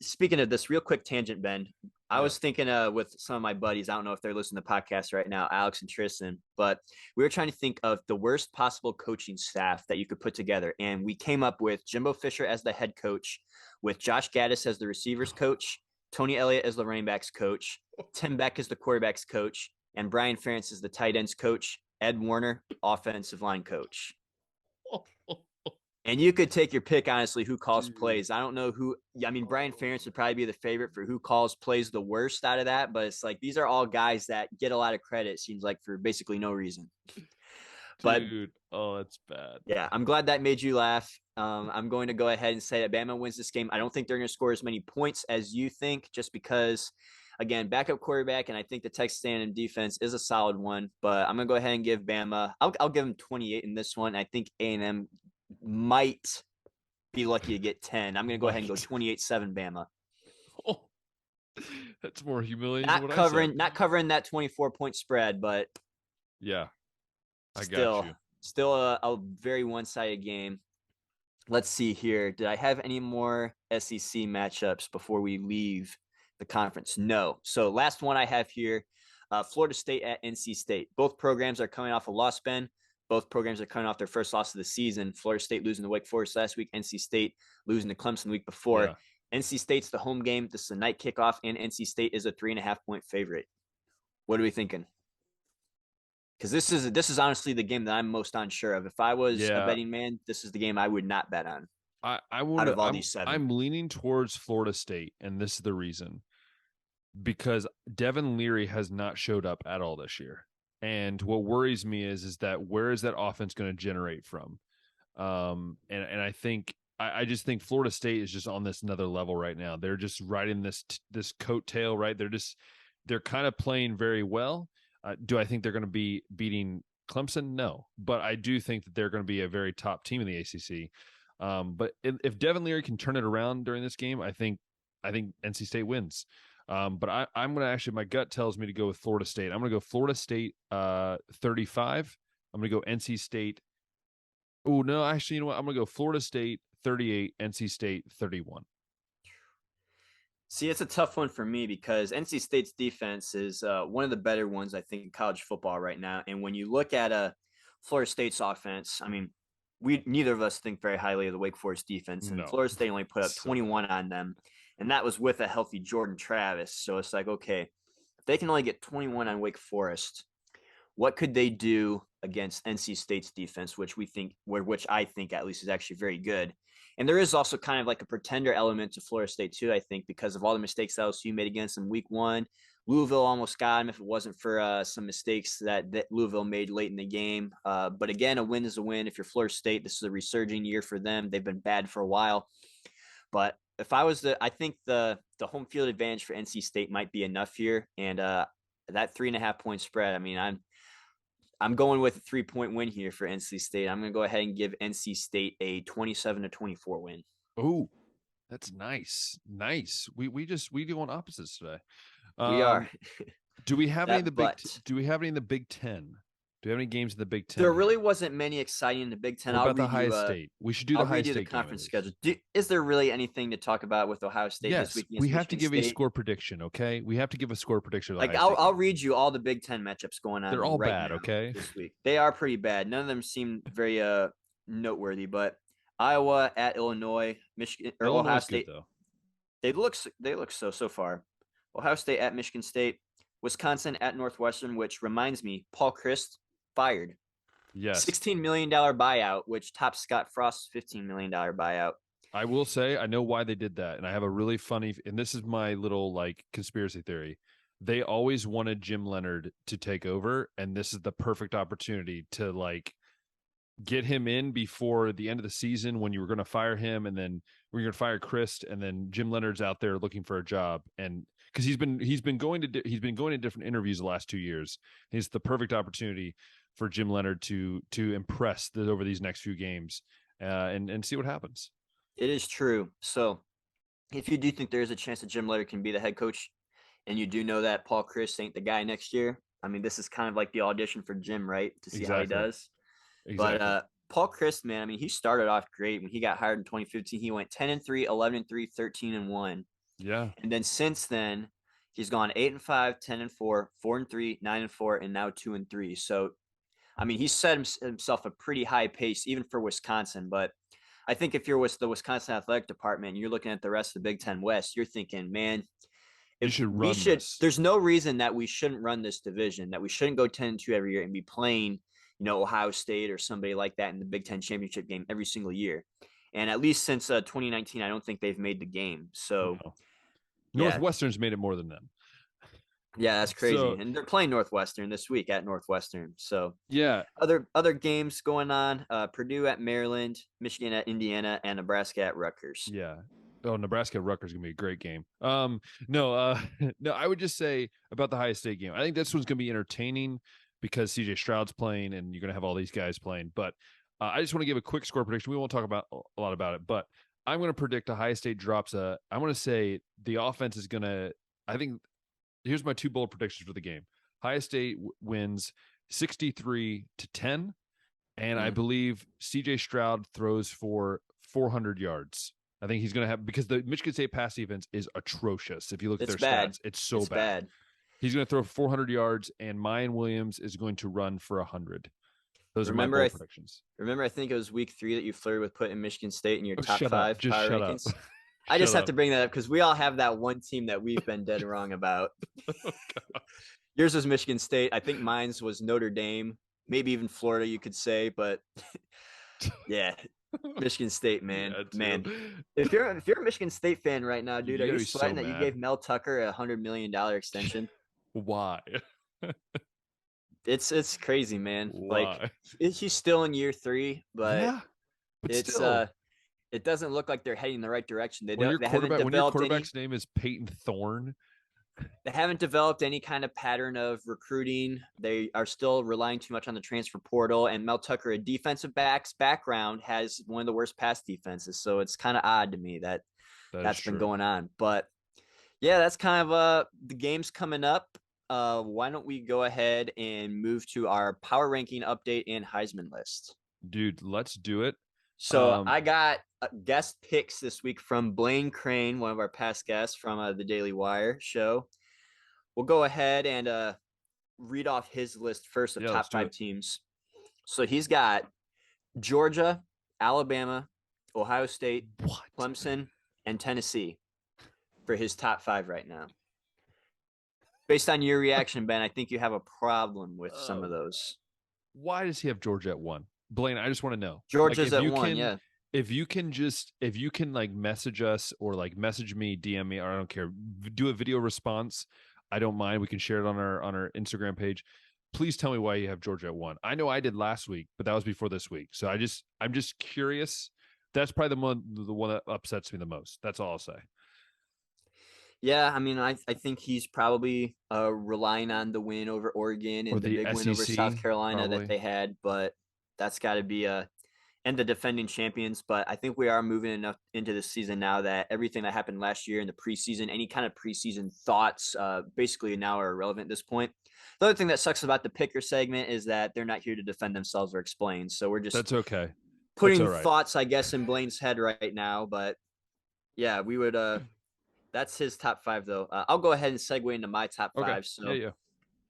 speaking of this, real quick tangent, Ben. I was thinking with some of my buddies, I don't know if they're listening to podcasts right now, Alex and Tristan, but we were trying to think of the worst possible coaching staff that you could put together. And we came up with Jimbo Fisher as the head coach, with Josh Gaddis as the receivers coach, Tony Elliott as the running backs coach, Tim Beck as the quarterbacks coach, and Brian Ferentz as the tight ends coach, Ed Warner, offensive line coach. And you could take your pick, honestly, who calls plays. I don't know who. I mean, Brian Ferentz would probably be the favorite for who calls plays the worst out of that. But it's like these are all guys that get a lot of credit, it seems like, for basically no reason. Dude, oh, that's bad. Yeah, I'm glad that made you laugh. I'm going to go ahead and say that Bama wins this game. I don't think they're going to score as many points as you think, just because, again, backup quarterback, and I think the Texas A&M defense is a solid one. But I'm going to go ahead and give Bama. I'll give them 28 in this one. I think A&M might be lucky to get 10. I'm going to go ahead and go 28-7 Bama. Oh, that's more humiliating not than what covering, I said. Not covering that 24-point spread, but yeah, I got you. Still a very one-sided game. Let's see here. Did I have any more SEC matchups before we leave the conference? No. So last one I have here, Florida State at NC State. Both programs are coming off a loss, Ben. Both programs are coming off their first loss of the season. Florida State losing to Wake Forest last week. NC State losing to Clemson the week before. Yeah. NC State's the home game. This is a night kickoff, and NC State is a 3.5-point favorite. What are we thinking? Because this is honestly the game that I'm most unsure of. If I was a betting man, this is the game I would not bet on. Out of all these 7, I'm leaning towards Florida State, and this is the reason. Because Devin Leary has not showed up at all this year. And what worries me is that where is that offense going to generate from? And I think I just think Florida State is just on this another level right now. They're just riding this coattail, right? They're kind of playing very well. Do I think they're going to be beating Clemson? No, but I do think that they're going to be a very top team in the ACC. But if Devin Leary can turn it around during this game, I think NC State wins. But I'm going to actually, my gut tells me to go with Florida State. I'm going to go Florida State 35. I'm going to go NC State. Oh, no, actually, you know what? I'm going to go Florida State 38, NC State 31. See, it's a tough one for me because NC State's defense is one of the better ones, I think, in college football right now. And when you look at Florida State's offense, I mean, neither of us think very highly of the Wake Forest defense. And Florida State only put up 21 on them. And that was with a healthy Jordan Travis. So it's like, okay, if they can only get 21 on Wake Forest, what could they do against NC State's defense, which I think at least is actually very good. And there is also kind of like a pretender element to Florida State too, I think, because of all the mistakes LSU made against them week 1. Louisville almost got him if it wasn't for some mistakes that Louisville made late in the game. But again, a win is a win. If you're Florida State, this is a resurging year for them. They've been bad for a while. But if I was I think the home field advantage for NC State might be enough here. And that 3.5-point spread, I mean, I'm going with a 3-point win here for NC State. I'm going to go ahead and give NC State a 27-24 win. Oh, that's nice. Nice. We go on opposites today. We are. Do we have any in the Big Ten? Do we have any games in the Big Ten? There really wasn't many exciting in the Big Ten. What about the Ohio State? We should do the Ohio State conference schedule. Is there really anything to talk about with Ohio State this week? We have to give a score prediction, okay? We have to give a score prediction. Like I'll read you all the Big Ten matchups going on. They're all bad, okay? This week they are pretty bad. None of them seem very noteworthy. But Iowa at Illinois, Michigan, or Ohio State. They look so far. Ohio State at Michigan State, Wisconsin at Northwestern, which reminds me, Paul Chryst fired. Yes. $16 million buyout, which tops Scott Frost's $15 million buyout. I will say I know why they did that, and I have a really funny, and this is my little like conspiracy theory. They always wanted Jim Leonard to take over, and this is the perfect opportunity to like get him in before the end of the season when you were going to fire him, and then we're going to fire Chris, and then Jim Leonard's out there looking for a job, and because he's been going to different interviews the last 2 years. It's the perfect opportunity for Jim Leonard to impress over these next few games, and see what happens. It is true. So if you do think there is a chance that Jim Leonard can be the head coach, and you do know that Paul Chryst ain't the guy next year, I mean, this is kind of like the audition for Jim, right? To see how he does. Exactly. But Paul Chryst, man, I mean, he started off great when he got hired in 2015. He went 10-3, 11-3, 13-1. Yeah. And then since then, he's gone 8-5, 10-4, 4-3, 9-4, and now 2-3. So, I mean, he set himself a pretty high pace even for Wisconsin. But I think if you're with the Wisconsin athletic department and you're looking at the rest of the Big Ten West, you're thinking, man, You if should we run should, this. there's no reason that we shouldn't run this division, that we shouldn't go 10-2 every year and be playing, Ohio State or somebody like that in the Big Ten championship game every single year. And at least since 2019, I don't think they've made the game. So, No. yeah, Northwestern's made it more than them. yeah, that's crazy. So And they're playing Northwestern this week at Northwestern. So, yeah, other games going on: Purdue at Maryland, Michigan at Indiana, and Nebraska at Rutgers. yeah. Oh, Nebraska Rutgers is gonna be a great game. No, no, I would just say about the Ohio State game. I think this one's gonna be entertaining because CJ Stroud's playing and you're gonna have all these guys playing. But I just want to give a quick score prediction. We won't talk about a lot about it, but I'm gonna predict Ohio State drops a. I'm gonna say the offense is gonna. I think here's my two bold predictions for the game. Ohio State wins 63-10, and I believe CJ Stroud throws for 400 yards. I think he's going to have, because the Michigan State pass defense is atrocious. If you look at their stats, it's so bad. He's going to throw 400 yards, and Mayan Williams is going to run for 100. Those are my bold predictions. Remember, I think it was week 3 that you flirted with putting Michigan State in your top 5 Just power shut rankings. Up. I just have to bring that up because we all have that one team that we've been dead wrong about. Oh, yours was Michigan State. I think mine's was Notre Dame, maybe even Florida, you could say. But yeah, Michigan State, man. Yeah, man. If you're a Michigan State fan right now, dude, are you sweating that mad. you gave Mel Tucker a $100 million extension? Why? It's crazy, man. Why? Like he's still in year 3, but yeah, but it's still. It doesn't look like they're heading in the right direction. They when haven't developed your quarterback's name is Peyton Thorne. They haven't developed any kind of pattern of recruiting. They are still relying too much on the transfer portal. And Mel Tucker, a defensive background, has one of the worst pass defenses. So it's kind of odd to me that's been going on. But yeah, that's kind of the games coming up. Why don't we go ahead and move to our power ranking update and Heisman list? Dude, let's do it. So I got guest picks this week from Blaine Crane, one of our past guests from the Daily Wire show. We'll go ahead and read off his list first of top 5 teams. So he's got Georgia, Alabama, Ohio State, Clemson, and Tennessee for his top 5 right now. Based on your reaction, Ben, I think you have a problem with some of those. Why does he have Georgia at 1? Blaine, I just want to know. Georgia's at 1, yeah. If you can like message us or like message me, DM me, or I don't care, do a video response. I don't mind. We can share it on our Instagram page. Please tell me why you have Georgia at 1. I know I did last week, but that was before this week. So I'm just curious. That's probably the one that upsets me the most. That's all I'll say. Yeah, I mean, I think he's probably relying on the win over Oregon and the big win over South Carolina that they had, but that's got to be and the defending champions. But I think we are moving enough into the season now that everything that happened last year in the preseason, any kind of preseason thoughts, basically now are irrelevant at this point. The other thing that sucks about the picker segment is that they're not here to defend themselves or explain. So we're just that's okay. Putting thoughts, I guess, in Blaine's head right now. But yeah, we would. That's his top 5, though. I'll go ahead and segue into my top 5. So yeah.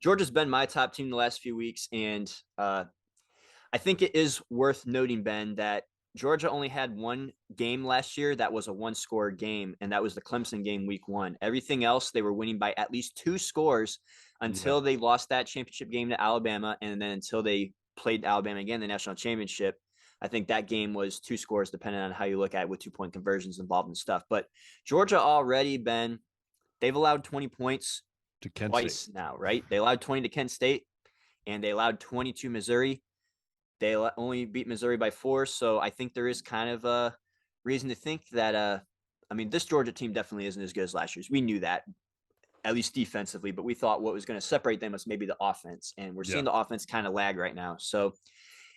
Georgia's been my top team the last few weeks, and I think it is worth noting, Ben, that Georgia only had one game last year that was a one-score game, and that was the Clemson game week 1. Everything else, they were winning by at least 2 scores until they lost that championship game to Alabama, and then until they played Alabama again in the national championship. I think that game was 2 scores, depending on how you look at it, with 2-point conversions involved and stuff. But Georgia already they've allowed 20 points to Kent twice State now, right? They allowed 20 to Kent State, and they allowed 20 to Missouri. They only beat Missouri by 4, so I think there is kind of a reason to think that, I mean, this Georgia team definitely isn't as good as last year's. We knew that, at least defensively, but we thought what was going to separate them was maybe the offense, and we're seeing the offense kind of lag right now. So,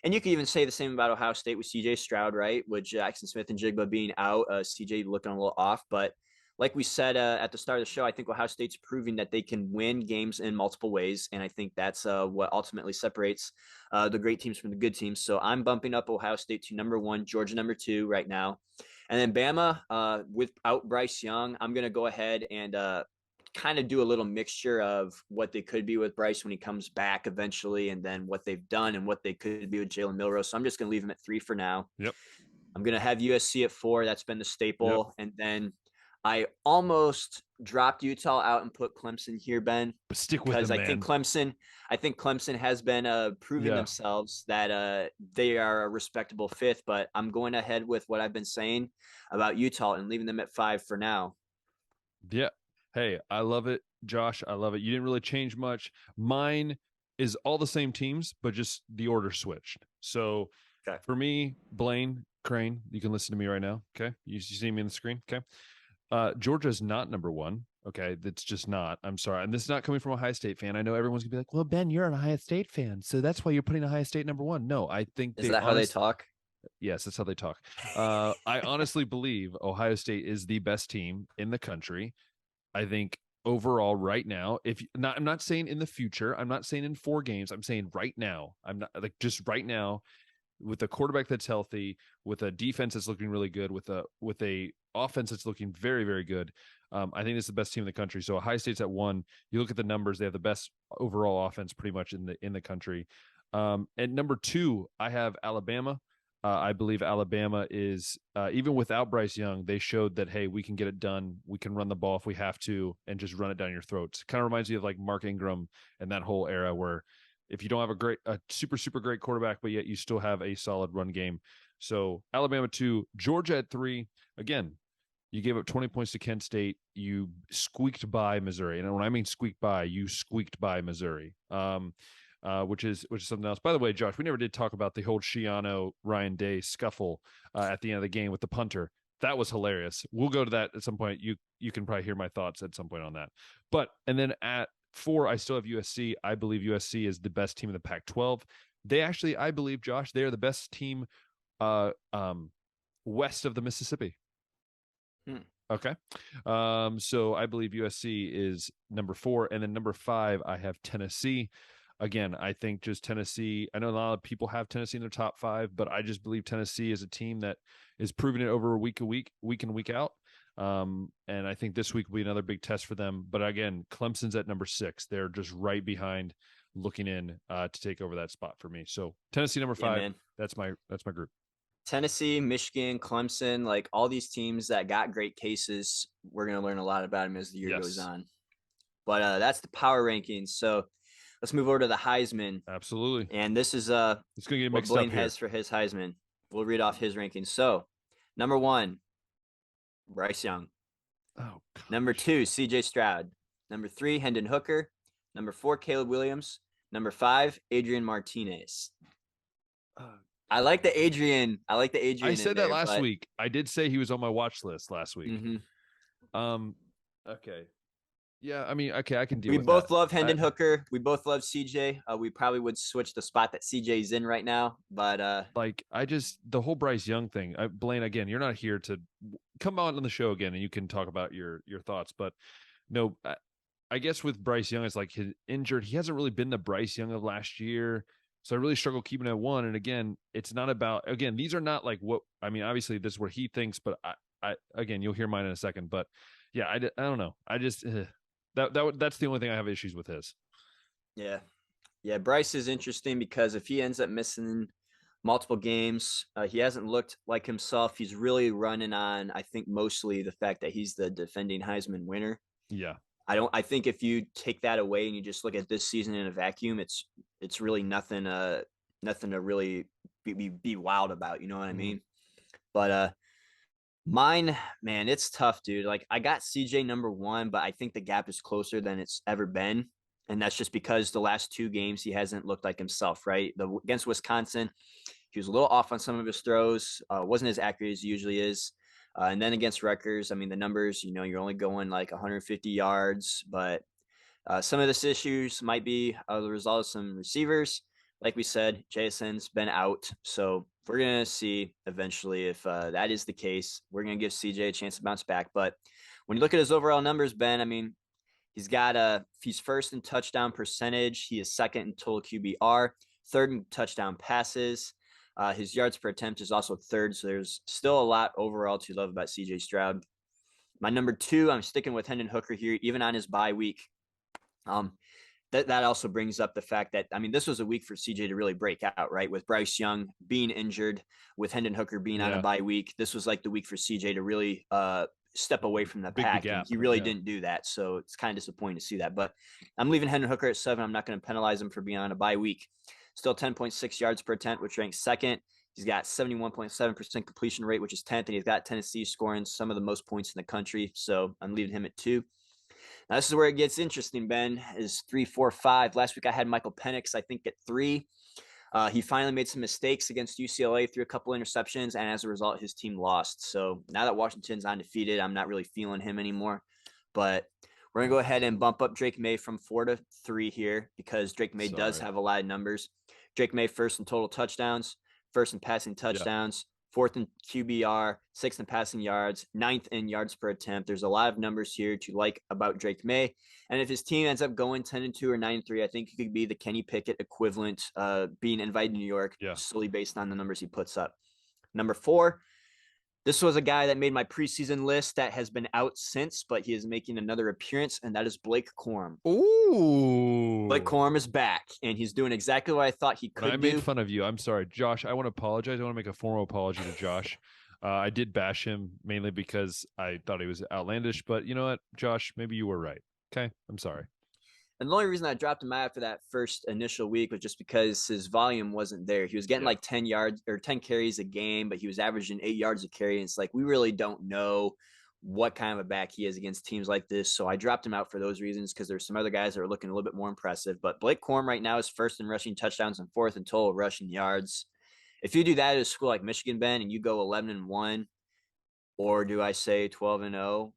and you could even say the same about Ohio State with C.J. Stroud, right? With Jackson Smith and Jigba being out, C.J. looking a little off, but like we said at the start of the show, I think Ohio State's proving that they can win games in multiple ways, and I think that's what ultimately separates the great teams from the good teams. So I'm bumping up Ohio State to number 1, Georgia number 2 right now. And then Bama, without Bryce Young, I'm going to go ahead and kind of do a little mixture of what they could be with Bryce when he comes back eventually, and then what they've done and what they could be with Jalen Milroe. So I'm just going to leave him at 3 for now. Yep. I'm going to have USC at 4. That's been the staple. Yep. And then I almost dropped Utah out and put Clemson here, Ben. But stick with them, man. I think Clemson has been proving themselves that they are a respectable 5th, but I'm going ahead with what I've been saying about Utah and leaving them at 5 for now. Yeah. Hey, I love it, Josh. I love it. You didn't really change much. Mine is all the same teams, but just the order switched. So for me, Blaine Crane, you can listen to me right now. Okay. You see me on the screen. Okay. Georgia's not number 1. Okay. That's just not. I'm sorry. And this is not coming from a Ohio State fan. I know everyone's gonna be like, well, Ben, you're an Ohio State fan, so that's why you're putting Ohio State number 1. No, I think is that how they talk? Yes, that's how they talk. I honestly believe Ohio State is the best team in the country. I think overall right now, I'm not saying in the future, I'm not saying in 4 games, I'm saying right now. I'm not like just right now, with a quarterback that's healthy, with a defense that's looking really good, with a offense that's looking very, very good. I think it's the best team in the country. So Ohio State's at 1. You look at the numbers; they have the best overall offense pretty much in the country. At number 2, I have Alabama. I believe Alabama is even without Bryce Young, they showed that, hey, we can get it done. We can run the ball if we have to, and just run it down your throats. Kind of reminds me of like Mark Ingram and that whole era where, if you don't have a super, super great quarterback, but yet you still have a solid run game. So Alabama 2, Georgia at 3. Again, you gave up 20 points to Kent State. You squeaked by Missouri. And when I mean squeaked by, you squeaked by Missouri, which is something else. By the way, Josh, we never did talk about the whole Schiano-Ryan Day scuffle at the end of the game with the punter. That was hilarious. We'll go to that at some point. You can probably hear my thoughts at some point on that. And then at 4, I still have USC. I believe USC is the best team in the Pac-12. They actually, I believe, Josh, they are the best team west of the Mississippi. Okay. So I believe USC is number 4. And then number 5, I have Tennessee. Again, I think just Tennessee, I know a lot of people have Tennessee in their top 5, but I just believe Tennessee is a team that is proving it over week in, week out. And I think this week will be another big test for them. But again, Clemson's at number 6. They're just right behind, looking in to take over that spot for me. So Tennessee number 5. Yeah, that's my group. Tennessee, Michigan, Clemson, like all these teams that got great cases, we're going to learn a lot about them as the year goes on. But that's the power rankings. So let's move over to the Heisman. Absolutely. And this is it's going to get mixed what Blaine up here. has for his Heisman. We'll read off his rankings. So number 1, Bryce Young. Oh, gosh. Number 2, C.J. Stroud. Number 3, Hendon Hooker. Number 4, Caleb Williams. Number 5, Adrian Martinez. I like the Adrian. I said that last week. I did say he was on my watch list last week. Mm-hmm. Okay. Yeah, I mean, okay, I can deal with that. We both love Hendon Hooker. We both love CJ. We probably would switch the spot that CJ's in right now, but the whole Bryce Young thing. Blaine, again, you're not here to come on the show again, and you can talk about your thoughts. But no, I guess with Bryce Young, it's like he's injured. He hasn't really been the Bryce Young of last year. So I really struggle keeping it at 1. And again, it's not about, again, these are not like what, I mean, obviously this is where he thinks, but I again, you'll hear mine in a second, but yeah, I don't know. I just, that's the only thing I have issues with his. Yeah. Bryce is interesting because if he ends up missing multiple games. He hasn't looked like himself. He's really running on, I think, mostly the fact that he's the defending Heisman winner. Yeah. I think if you take that away and you just look at this season in a vacuum, it's really nothing nothing to really be wild about, you know what I mean? But mine, man, it's tough, dude. Like I got CJ number 1, but I think the gap is closer than it's ever been. And that's just because the last 2 games he hasn't looked like himself, right? Against Wisconsin, he was a little off on some of his throws, wasn't as accurate as he usually is. And then against Rutgers, I mean, the numbers, you're only going like 150 yards, but some of this issues might be the result of some receivers. Like we said, Jason's been out. So we're going to see eventually if that is the case. We're going to give CJ a chance to bounce back. But when you look at his overall numbers, Ben, I mean, he's first in touchdown percentage. He is second in total QBR, third in touchdown passes. His yards per attempt is also third. So there's still a lot overall to love about CJ Stroud. My number 2, I'm sticking with Hendon Hooker here, even on his bye week. That also brings up the fact that, I mean, this was a week for CJ to really break out, right? With Bryce Young being injured, with Hendon Hooker being on a bye week, this was like the week for CJ to really step away from the pack. And he really didn't do that. So it's kind of disappointing to see that. But I'm leaving Hendon Hooker at 7. I'm not going to penalize him for being on a bye week. Still 10.6 yards per attempt, which ranks second. He's got 71.7% completion rate, which is 10th. And he's got Tennessee scoring some of the most points in the country. So I'm leaving him at 2. Now, this is where it gets interesting, Ben, is 3, 4, 5. Last week I had Michael Penix, I think, at 3. He finally made some mistakes against UCLA, threw a couple interceptions, and as a result, his team lost. So now that Washington's undefeated, I'm not really feeling him anymore. But we're going to go ahead and bump up Drake May from 4 to 3 here because Drake May does have a lot of numbers. Drake May first in total touchdowns, first in passing touchdowns, fourth in QBR, sixth in passing yards, ninth in yards per attempt. There's a lot of numbers here to like about Drake May. And if his team ends up going 10-2 or 9-3, I think he could be the Kenny Pickett equivalent, being invited to New York solely based on the numbers he puts up. Number 4, this was a guy that made my preseason list that has been out since, but he is making another appearance, and that is Blake Corum. Ooh. Blake Corum is back, and he's doing exactly what I thought he could do. I made fun of you. I'm sorry. Josh, I want to apologize. I want to make a formal apology to Josh. I did bash him mainly because I thought he was outlandish, but you know what, Josh, maybe you were right. Okay, I'm sorry. And the only reason I dropped him out after that first initial week was just because his volume wasn't there. He was getting like 10 yards or 10 carries a game, but he was averaging 8 yards a carry. And it's like, we really don't know what kind of a back he is against teams like this. So I dropped him out for those reasons because there's some other guys that are looking a little bit more impressive. But Blake Corum right now is first in rushing touchdowns and fourth in total rushing yards. If you do that at a school like Michigan, Ben, and you go 11-1, or do I say 12-0?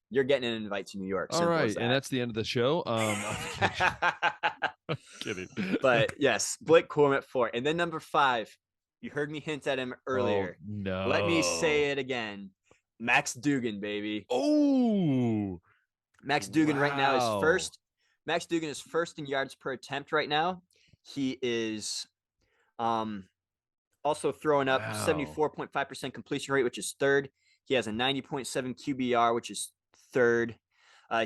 You're getting an invite to New York. All right, and that's the end of the show. I'm kidding. But yes, Blake Corum at 4. And then number 5, you heard me hint at him earlier. Oh, no. Let me say it again. Max Duggan, baby. Oh. Max Duggan right now is first. Max Duggan is first in yards per attempt right now. He is also throwing up 74.5% completion rate, which is third. He has a 90.7 QBR, which is third.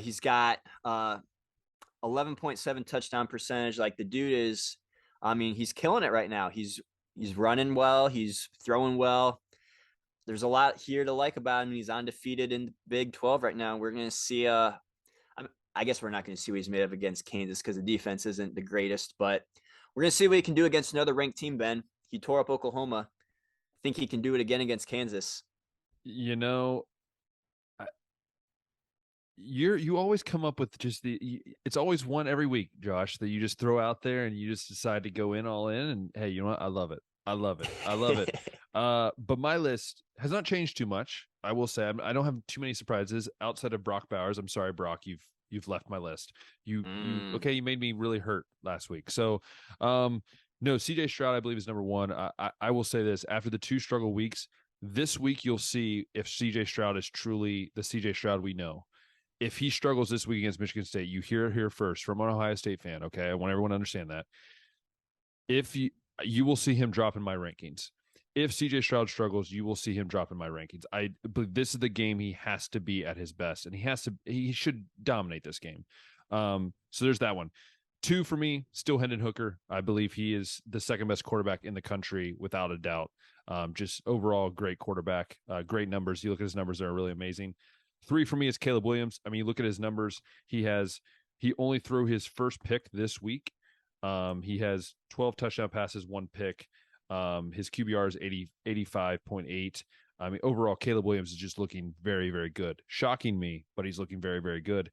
He's got 11.7 touchdown percentage. Like the dude is, I mean, he's killing it right now. He's running well. He's throwing well. There's a lot here to like about him. He's undefeated in the Big 12 right now. We're going to see, I guess we're not going to see what he's made of against Kansas because the defense isn't the greatest, but we're going to see what he can do against another ranked team, Ben. He tore up Oklahoma. I think he can do it again against Kansas. You know, you always come up with just it's always one every week, Josh, that you just throw out there and you just decide to go in all in. And hey, you know what? I love it. I love it. But my list has not changed too much. I will say I don't have too many surprises outside of Brock Bowers. I'm sorry, Brock, you've left my list. You made me really hurt last week. So, no, CJ Stroud, I believe, is number 1. I will say this: after the 2 struggle weeks, this week you'll see if CJ Stroud is truly the CJ Stroud we know. If he struggles this week against Michigan State, you hear it here first from an Ohio State fan. Okay, I want everyone to understand that. If you will see him drop in my rankings. If CJ Stroud struggles, you will see him drop in my rankings. I believe this is the game he has to be at his best, and he should dominate this game. So there's that one. 2 for me, still Hendon Hooker. I believe he is the second best quarterback in the country without a doubt. Just overall great quarterback, great numbers. You look at his numbers, they're really amazing. 3 for me is Caleb Williams. I mean, you look at his numbers. He only threw his first pick this week. He has 12 touchdown passes, 1 pick. His QBR is 85.8. I mean, overall, Caleb Williams is just looking very, very good. Shocking me, but he's looking very, very good.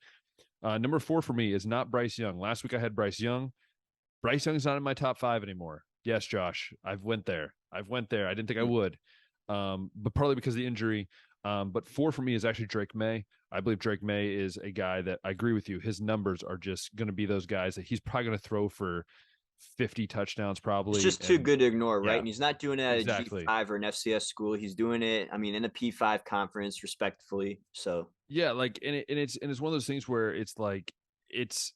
Number 4 for me is not Bryce Young. Last week I had Bryce Young. Bryce Young is not in my top 5 anymore. Yes, Josh, I've went there. I didn't think I would, but partly because of the injury. But 4 for me is actually Drake May. I believe Drake May is a guy that I agree with you. His numbers are just going to be those guys that he's probably going to throw for 50 touchdowns probably. It's just too good to ignore, right? Yeah, And he's not doing it at exactly. a G5 or an FCS school. He's doing it, I mean, in a P5 conference, respectfully. So yeah, like and it's one of those things where it's like it's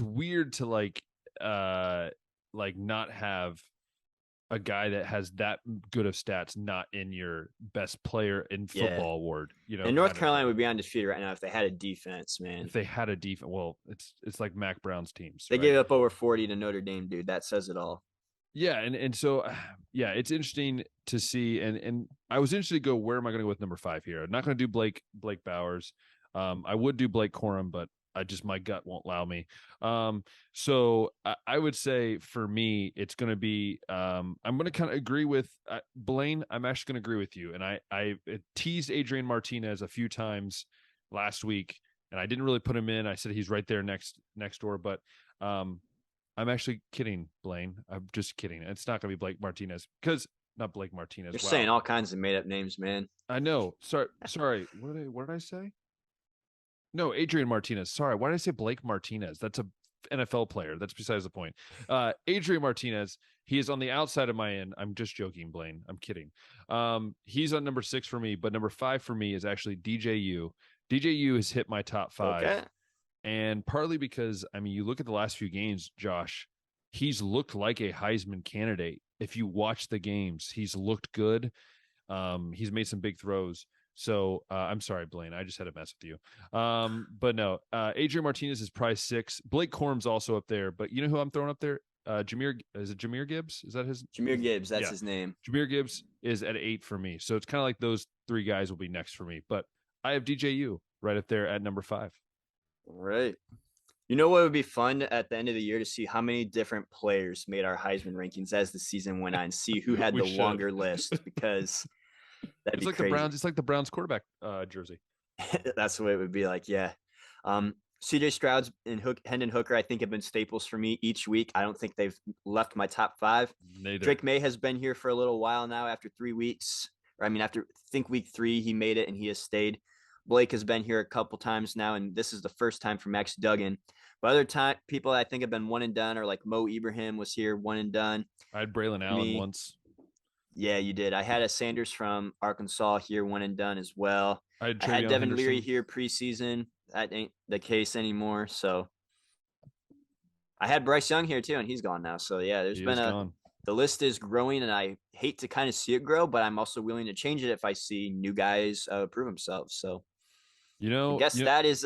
weird to like not have a guy that has that good of stats not in your best player in football award. You know, and North Carolina would be undefeated right now if they had a defense, man. If they had a defense, well, it's like Mac Brown's teams. They gave up over 40 to Notre Dame, dude. That says it all. Yeah, and so yeah, it's interesting to see, and I was interested to go, where am I going to go with number 5 here? I'm not going to do Blake Bowers. I would do Blake Corum, but my gut won't allow me. So I would say for me, it's going to be, I'm going to kind of agree with Blaine. I'm actually going to agree with you. And I teased Adrian Martinez a few times last week, and I didn't really put him in. I said he's right there next door, but I'm actually kidding, Blaine. I'm just kidding. It's not going to be Blake Martinez, because not Blake Martinez. You're saying all kinds of made up names, man. I know. Sorry. What did I say? No, Adrian Martinez. Sorry, why did I say Blake Martinez? That's a NFL player. That's besides the point. Adrian Martinez, he is on the outside of my end. I'm just joking, Blaine. I'm kidding. He's on number 6 for me, but number 5 for me is actually DJU. DJU has hit my top 5. Okay. And partly because, I mean, you look at the last few games, Josh, he's looked like a Heisman candidate. If you watch the games, he's looked good. He's made some big throws. So I'm sorry, Blaine. I just had to mess with you. But no, Adrian Martinez is probably 6. Blake Corum's also up there. But you know who I'm throwing up there? Jameer Gibbs? Is that his? Jameer Gibbs. That's his name. Jameer Gibbs is at 8 for me. So it's kind of like those 3 guys will be next for me. But I have DJU right up there at number 5. Right. You know what would be fun at the end of the year to see how many different players made our Heisman rankings as the season went on, see who had the longer list, because that'd be like crazy. The Browns. It's like the Browns quarterback jersey. That's the way it would be like, yeah. CJ Stroud and Hendon Hooker, I think, have been staples for me each week. I don't think they've left my top 5. Neither. Drake May has been here for a little while now after 3 weeks. After I think week 3, he made it and he has stayed. Blake has been here a couple times now, and this is the first time for Max Duggan. But other people I think have been one and done, or like Mo Ibrahim was here, one and done. I had Braylon Allen once. Yeah, you did. I had a Sanders from Arkansas here, one and done as well. I had Devin Henderson. Leary here preseason. That ain't the case anymore. So I had Bryce Young here too, and he's gone now. So yeah, the list is growing, and I hate to kind of see it grow, but I'm also willing to change it if I see new guys prove themselves. So I guess that is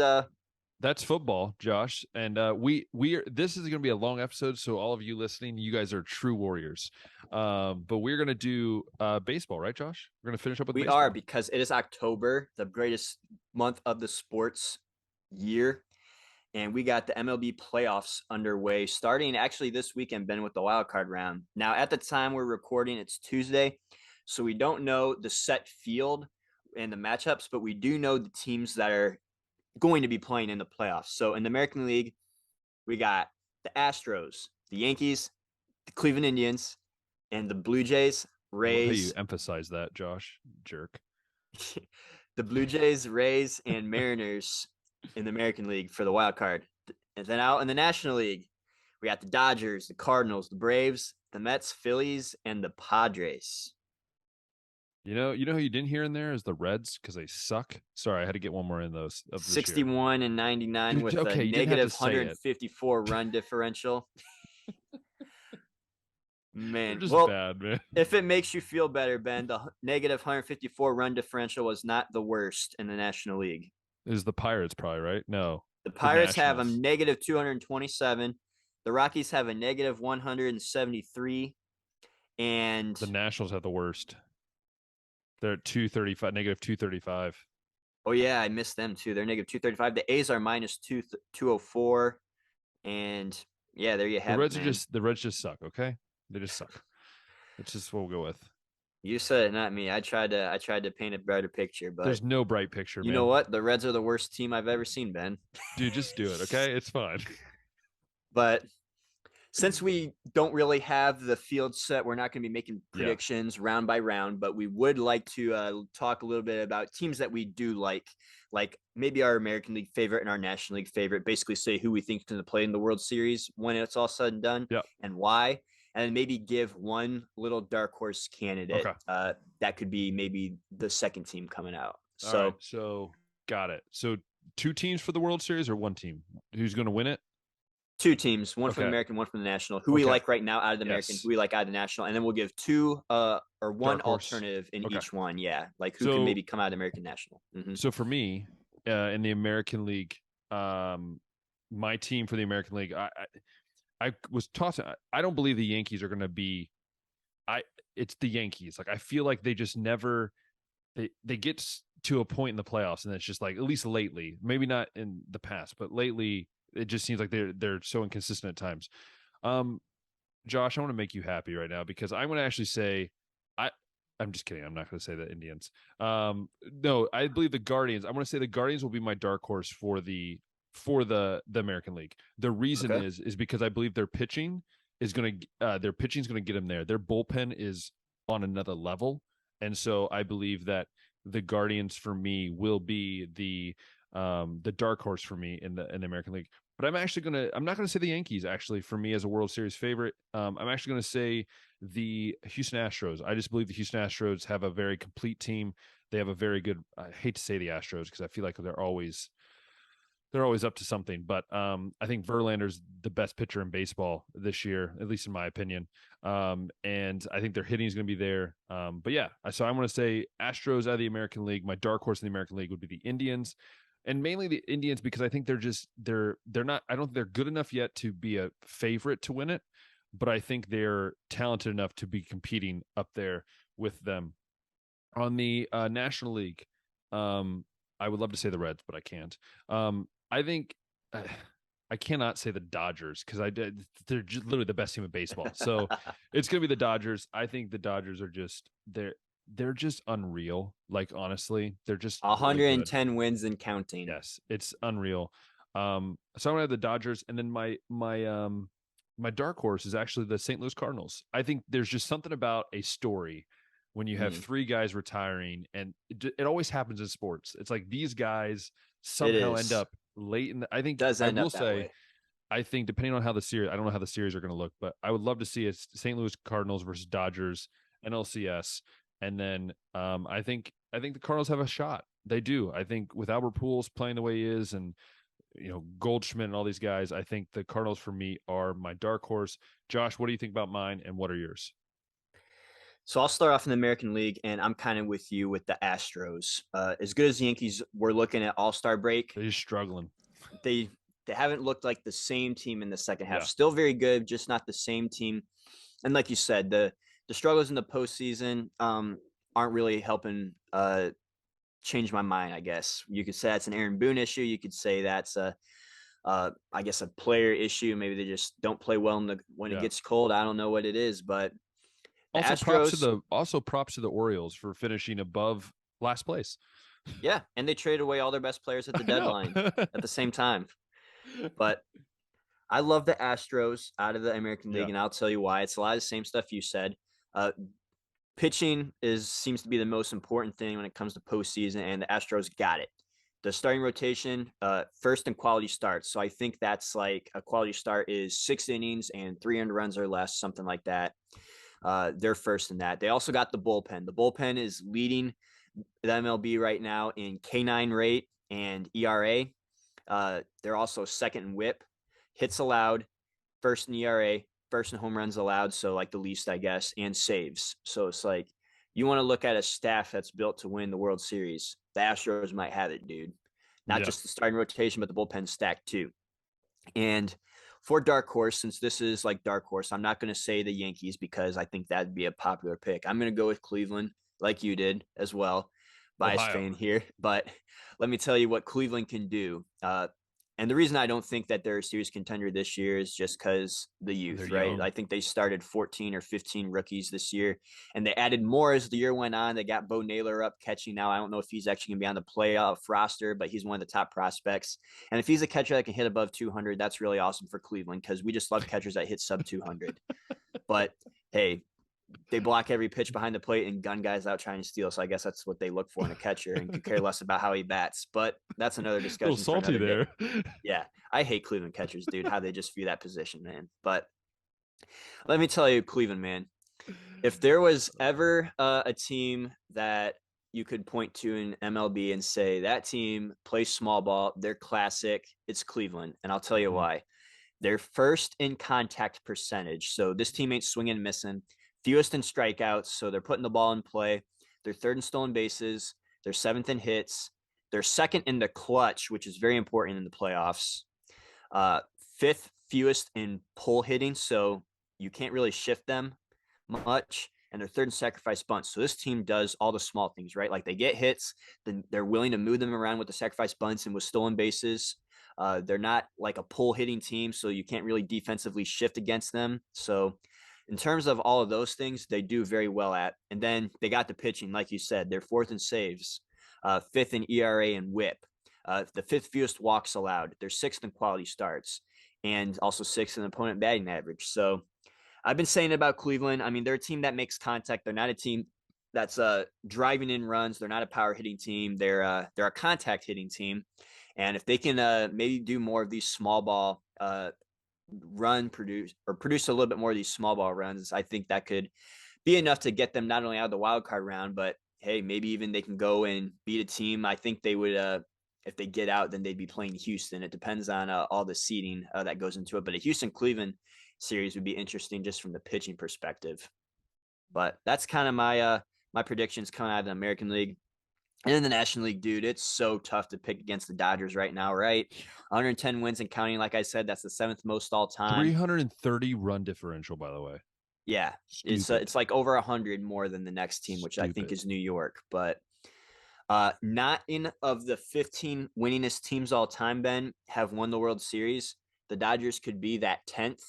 that's football, Josh. And this is going to be a long episode, so all of you listening, you guys are true warriors. But we're going to do baseball, right, Josh? We're going to finish up with baseball. We are, because it is October, the greatest month of the sports year. And we got the MLB playoffs underway starting actually this weekend, Ben, with the wild card round. Now, at the time we're recording, it's Tuesday, so we don't know the set field and the matchups, but we do know the teams that are going to be playing in the playoffs. So in the American League, we got the Astros, the Yankees, the Cleveland Indians, and the Blue Jays, Rays. You emphasize that, Josh, jerk. The Blue Jays, Rays, and Mariners in the American League for the wild card. And then out in the National League, we got the Dodgers, the Cardinals, the Braves, the Mets, Phillies, and the Padres. You know who you didn't hear in there is the Reds, because they suck. Sorry, I had to get one more in those. 61 and 99 with a negative 154 run differential. Man, just bad, man. If it makes you feel better, Ben, the negative 154 run differential was not the worst in the National League. It was the Pirates, probably, right? No. The Pirates have a negative 227. The Rockies have a negative 173, and The Nationals have the worst. They're at 235, negative 235. oh yeah, I missed them too. They're negative 235. The A's are minus 204, and yeah, there you have it, man. The Reds just suck. Okay, they just suck. That's just what we'll go with. You said it, not me. I tried to paint a brighter picture, but There's no bright picture, you man. know what? The Reds are the worst team I've ever seen, Ben. Dude, just do it. Okay, it's fine. But since we don't really have the field set, we're not going to be making predictions round by round, but we would like to talk a little bit about teams that we do like maybe our American League favorite and our National League favorite, basically say who we think is going to play in the World Series when it's all said and done and why, and maybe give one little dark horse candidate that could be maybe the second team coming out. So got it. So 2 teams for the World Series or 1 team? Who's going to win it? 2 teams, one from the American, one from the National. Who we like right now out of the American, who we like out of the National, and then we'll give 2 or 1 alternative in each one. Yeah, like who can maybe come out of the American National. So for me, in the American League, my team for the American League, I was taught. I don't believe the Yankees are going to be. It's the Yankees. Like I feel like they just never. They get to a point in the playoffs, and it's just like, at least lately, maybe not in the past, but lately. It just seems like they're so inconsistent at times. Josh, I want to make you happy right now because I'm going to actually say I'm just kidding. I'm not going to say the Indians. No, I believe the Guardians. I'm going to say the Guardians will be my dark horse for the American League. The reason is because I believe their pitching is going to get them there. Their bullpen is on another level, and so I believe that the Guardians for me will be the dark horse for me in the American League. But I'm not gonna say the Yankees actually for me as a World Series favorite. I'm actually gonna say the Houston Astros. I just believe the Houston Astros have a very complete team. They have a very good. I hate to say the Astros because I feel like they're always up to something. But I think Verlander's the best pitcher in baseball this year, at least in my opinion. And I think their hitting is going to be there. But yeah, so I'm going to say Astros out of the American League. My dark horse in the American League would be the Indians. And mainly the Indians because I think they're not. I don't think they're good enough yet to be a favorite to win it, but I think they're talented enough to be competing up there with them. On the National League, I would love to say the Reds, but I can't. I think I cannot say the Dodgers because they're just literally the best team in baseball. So it's gonna be the Dodgers. I think the Dodgers are just they're just unreal. Like honestly, they're just 110 really wins and counting. Yes, it's unreal. So I'm gonna have the Dodgers, and then my dark horse is actually the St. Louis Cardinals. I think there's just something about a story when you have 3 guys retiring, and it always happens in sports. It's like these guys somehow end up late in the. I think I will say. I think depending on how the series, I don't know how the series are going to look, but I would love to see a St. Louis Cardinals versus Dodgers NLCS. And then I think the Cardinals have a shot. They do. I think with Albert Pujols playing the way he is, and Goldschmidt and all these guys, I think the Cardinals for me are my dark horse. Josh, what do you think about mine, and what are yours? So I'll start off in the American League, and I'm kind of with you with the Astros. As good as the Yankees were looking at All-Star break, they're just struggling. They haven't looked like the same team in the second half. Yeah. Still very good, just not the same team. And like you said, the struggles in the postseason aren't really helping change my mind, I guess. You could say that's an Aaron Boone issue. You could say that's I guess a player issue. Maybe they just don't play well when it gets cold. I don't know what it is, but also props to the Orioles for finishing above last place. Yeah, and they traded away all their best players at the deadline at the same time. But I love the Astros out of the American League, and I'll tell you why. It's a lot of the same stuff you said. Pitching seems to be the most important thing when it comes to postseason, and the Astros got it. The starting rotation, first in quality starts. So I think that's like a quality start is 6 innings and 300 runs or less, something like that. They're first in that. They also got the bullpen. The bullpen is leading the MLB right now in K9 rate and ERA. They're also second in WHIP, hits allowed, first in ERA, first in home runs allowed, so like the least, I guess, and saves. So it's like you want to look at a staff that's built to win the World Series. The Astros might have it, dude. Not just the starting rotation, but the bullpen stacked too. And for dark horse, since this is like dark horse, I'm not going to say the Yankees because I think that'd be a popular pick. I'm going to go with Cleveland, like you did as well. Bias Ohio. fan here, but let me tell you what Cleveland can do. And the reason I don't think that they're a serious contender this year is just because the youth, They're right? young. I think they started 14 or 15 rookies this year, and they added more as the year went on. They got Bo Naylor up catching now. I don't know if he's actually going to be on the playoff roster, but he's one of the top prospects. And if he's a catcher that can hit above 200, that's really awesome for Cleveland because we just love catchers that hit sub 200. But hey, they block every pitch behind the plate and gun guys out trying to steal. So I guess that's what they look for in a catcher and could care less about how he bats. But that's another discussion. A little salty there. Yeah. I hate Cleveland catchers, dude, how they just view that position, man. But let me tell you, Cleveland, man, if there was ever a team that you could point to in MLB and say that team plays small ball, they're classic, it's Cleveland. And I'll tell you why. They're first in contact percentage. So this team ain't swinging and missing. Fewest in strikeouts. So they're putting the ball in play. They're third in stolen bases. They're seventh in hits. They're second in the clutch, which is very important in the playoffs. Fifth fewest in pull hitting. So you can't really shift them much. And they're third in sacrifice bunts. So this team does all the small things, right? Like they get hits, then they're willing to move them around with the sacrifice bunts and with stolen bases. They're not like a pull hitting team, so you can't really defensively shift against them. So in terms of all of those things, they do very well at. And then they got the pitching, like you said, they're fourth in saves, fifth in ERA and WHIP, the fifth fewest walks allowed. They're sixth in quality starts, and also sixth in opponent batting average. So I've been saying about Cleveland. I mean, they're a team that makes contact. They're not a team that's driving in runs. They're not a power hitting team. They're a contact hitting team. And if they can maybe do more of these small ball produce a little bit more of these small ball runs, I think that could be enough to get them not only out of the wild card round, but hey, maybe even they can go and beat a team. I think they would, if they get out, then they'd be playing Houston. It depends on all the seeding that goes into it. But a Houston-Cleveland series would be interesting just from the pitching perspective. But that's kind of my predictions coming out of the American League. And in the National League, dude, it's so tough to pick against the Dodgers right now, right? 110 wins and counting. Like I said, that's the seventh most all time. 330 run differential, by the way. Yeah, it's like over 100 more than the next team, which I think is New York. But not in of the 15 winningest teams all time, Ben, have won the World Series. The Dodgers could be that 10th.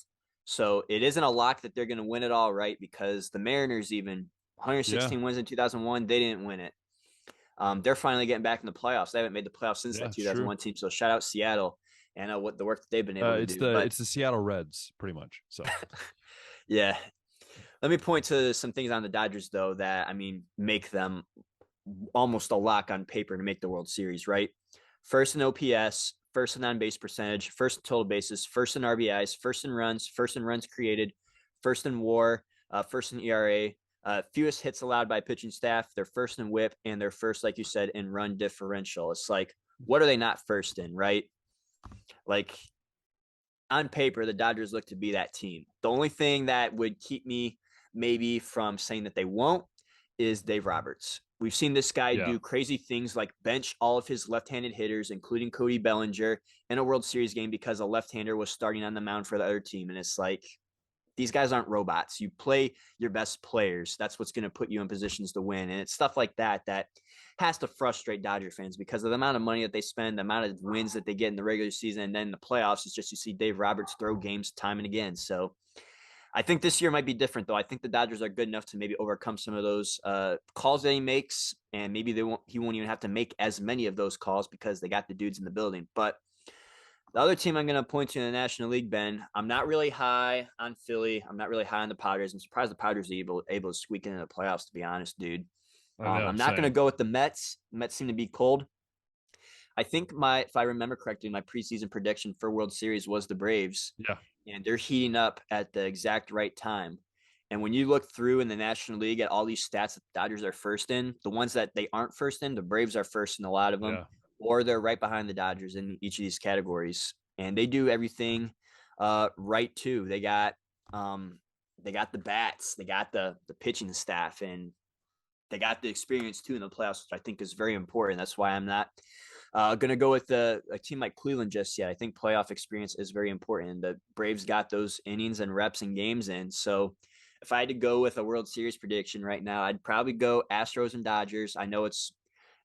So it isn't a lock that they're going to win it all, right? Because the Mariners, even 116 wins in 2001, they didn't win it. They're finally getting back in the playoffs. They haven't made the playoffs since that 2001 team. So shout out Seattle and what the work that they've been able to do. It's the Seattle Reds, pretty much. So yeah. Let me point to some things on the Dodgers, though, that, I mean, make them almost a lock on paper to make the World Series, right? First in OPS, first in on-base percentage, first in total bases, first in RBIs, first in runs created, first in WAR, first in ERA, fewest hits allowed by pitching staff. They're first in WHIP, and they're first, like you said, in run differential. It's like, what are they not first in, right? Like, on paper, the Dodgers look to be that team. The only thing that would keep me maybe from saying that they won't is Dave Roberts. We've seen this guy do crazy things like bench all of his left-handed hitters, including Cody Bellinger, in a World Series game because a left-hander was starting on the mound for the other team. And it's like, these guys aren't robots. You play your best players. That's what's going to put you in positions to win. And it's stuff like that that has to frustrate Dodger fans because of the amount of money that they spend, the amount of wins that they get in the regular season, and then the playoffs. It's just you see Dave Roberts throw games time and again. So I think this year might be different, though. I think the Dodgers are good enough to maybe overcome some of those calls that he makes, and maybe he won't even have to make as many of those calls because they got the dudes in the building. But the other team I'm going to point to in the National League, Ben, I'm not really high on Philly. I'm not really high on the Padres. I'm surprised the Padres are able to squeak into the playoffs, to be honest, dude. I'm not going to go with the Mets. The Mets seem to be cold. I think if I remember correctly, my preseason prediction for World Series was the Braves. Yeah. And they're heating up at the exact right time. And when you look through in the National League at all these stats that the Dodgers are first in, the ones that they aren't first in, the Braves are first in a lot of them, or they're right behind the Dodgers in each of these categories. And they do everything right too. They got the bats, they got the pitching staff, and they got the experience too in the playoffs, which I think is very important. That's why I'm not Going to go with a team like Cleveland just yet. I think playoff experience is very important. The Braves got those innings and reps and games in. So if I had to go with a World Series prediction right now, I'd probably go Astros and Dodgers. I know it's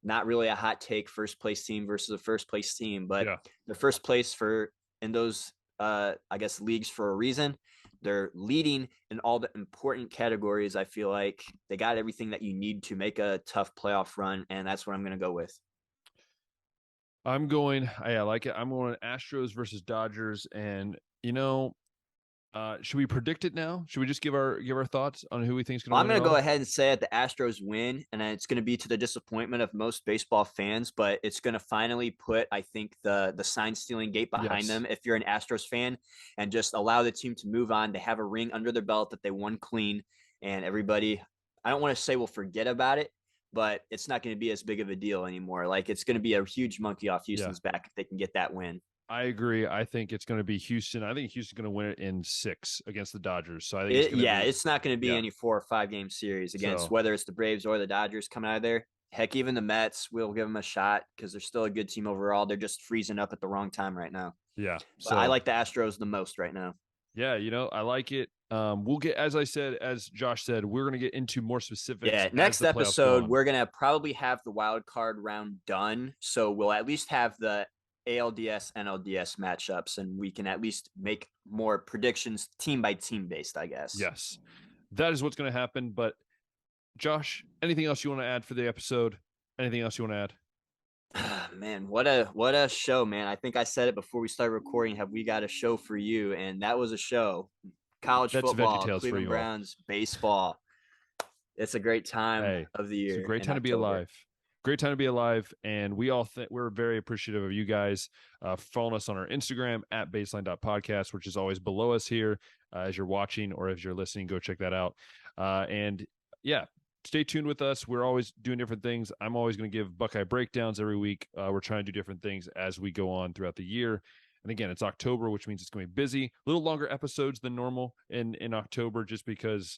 not really a hot take, first place team versus a first place team, but the first place in those I guess leagues for a reason. They're leading in all the important categories. I feel like they got everything that you need to make a tough playoff run, and that's what I'm going to go with. I'm going, I like it. I'm going Astros versus Dodgers, and should we predict it now? Should we just give our thoughts on who we think is going to win? I'm going to go ahead and say that the Astros win, and it's going to be to the disappointment of most baseball fans, but it's going to finally put, I think, the sign stealing gate behind them if you're an Astros fan, and just allow the team to move on. They have a ring under their belt that they won clean, and everybody, I don't want to say will forget about it, but it's not going to be as big of a deal anymore. Like, it's going to be a huge monkey off Houston's back if they can get that win. I agree. I think it's going to be Houston. I think Houston's going to win it in 6 against the Dodgers. So I think it's not going to be any 4 or 5 game series against whether it's the Braves or the Dodgers coming out of there. Heck, even the Mets, will give them a shot because they're still a good team overall. They're just freezing up at the wrong time right now. Yeah. So I like the Astros the most right now. Yeah, I like it. We'll get, as I said, as Josh said, we're going to get into more specifics. Yeah, next episode, we're going to probably have the wild card round done. So we'll at least have the ALDS, NLDS matchups, and we can at least make more predictions team by team based, I guess. Yes, that is what's going to happen. But Josh, anything else you want to add for the episode? Anything else you want to add? Man, what a show, man. I think I said it before we started recording. Have we got a show for you? And that was a show. College football, Cleveland Browns, baseball. It's a great time of the year. It's a great time to be alive. Great time to be alive, and we're very appreciative of you guys following us on our Instagram at baseline.podcast, which is always below us here as you're watching or as you're listening. Go check that out. And stay tuned with us. We're always doing different things. I'm always going to give Buckeye breakdowns every week. We're trying to do different things as we go on throughout the year. And again, it's October, which means it's going to be busy. A little longer episodes than normal in October, just because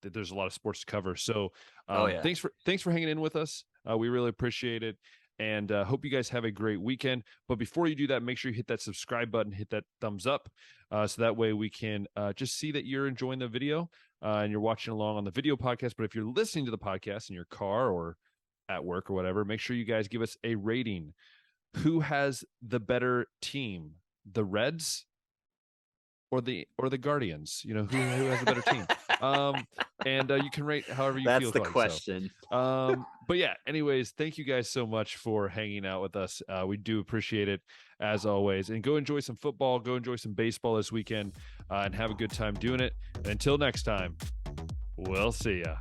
there's a lot of sports to cover. So thanks for hanging in with us. We really appreciate it, and hope you guys have a great weekend. But before you do that, make sure you hit that subscribe button, hit that thumbs up, so that way we can just see that you're enjoying the video and you're watching along on the video podcast. But if you're listening to the podcast in your car or at work or whatever, make sure you guys give us a rating. Who has the better team, the Reds or the Guardians? Who has a better team? And you can rate however you feel. That's the question. But yeah, anyways, thank you guys so much for hanging out with us. We do appreciate it as always. And go enjoy some football, go enjoy some baseball this weekend, and have a good time doing it. And until next time, we'll see ya.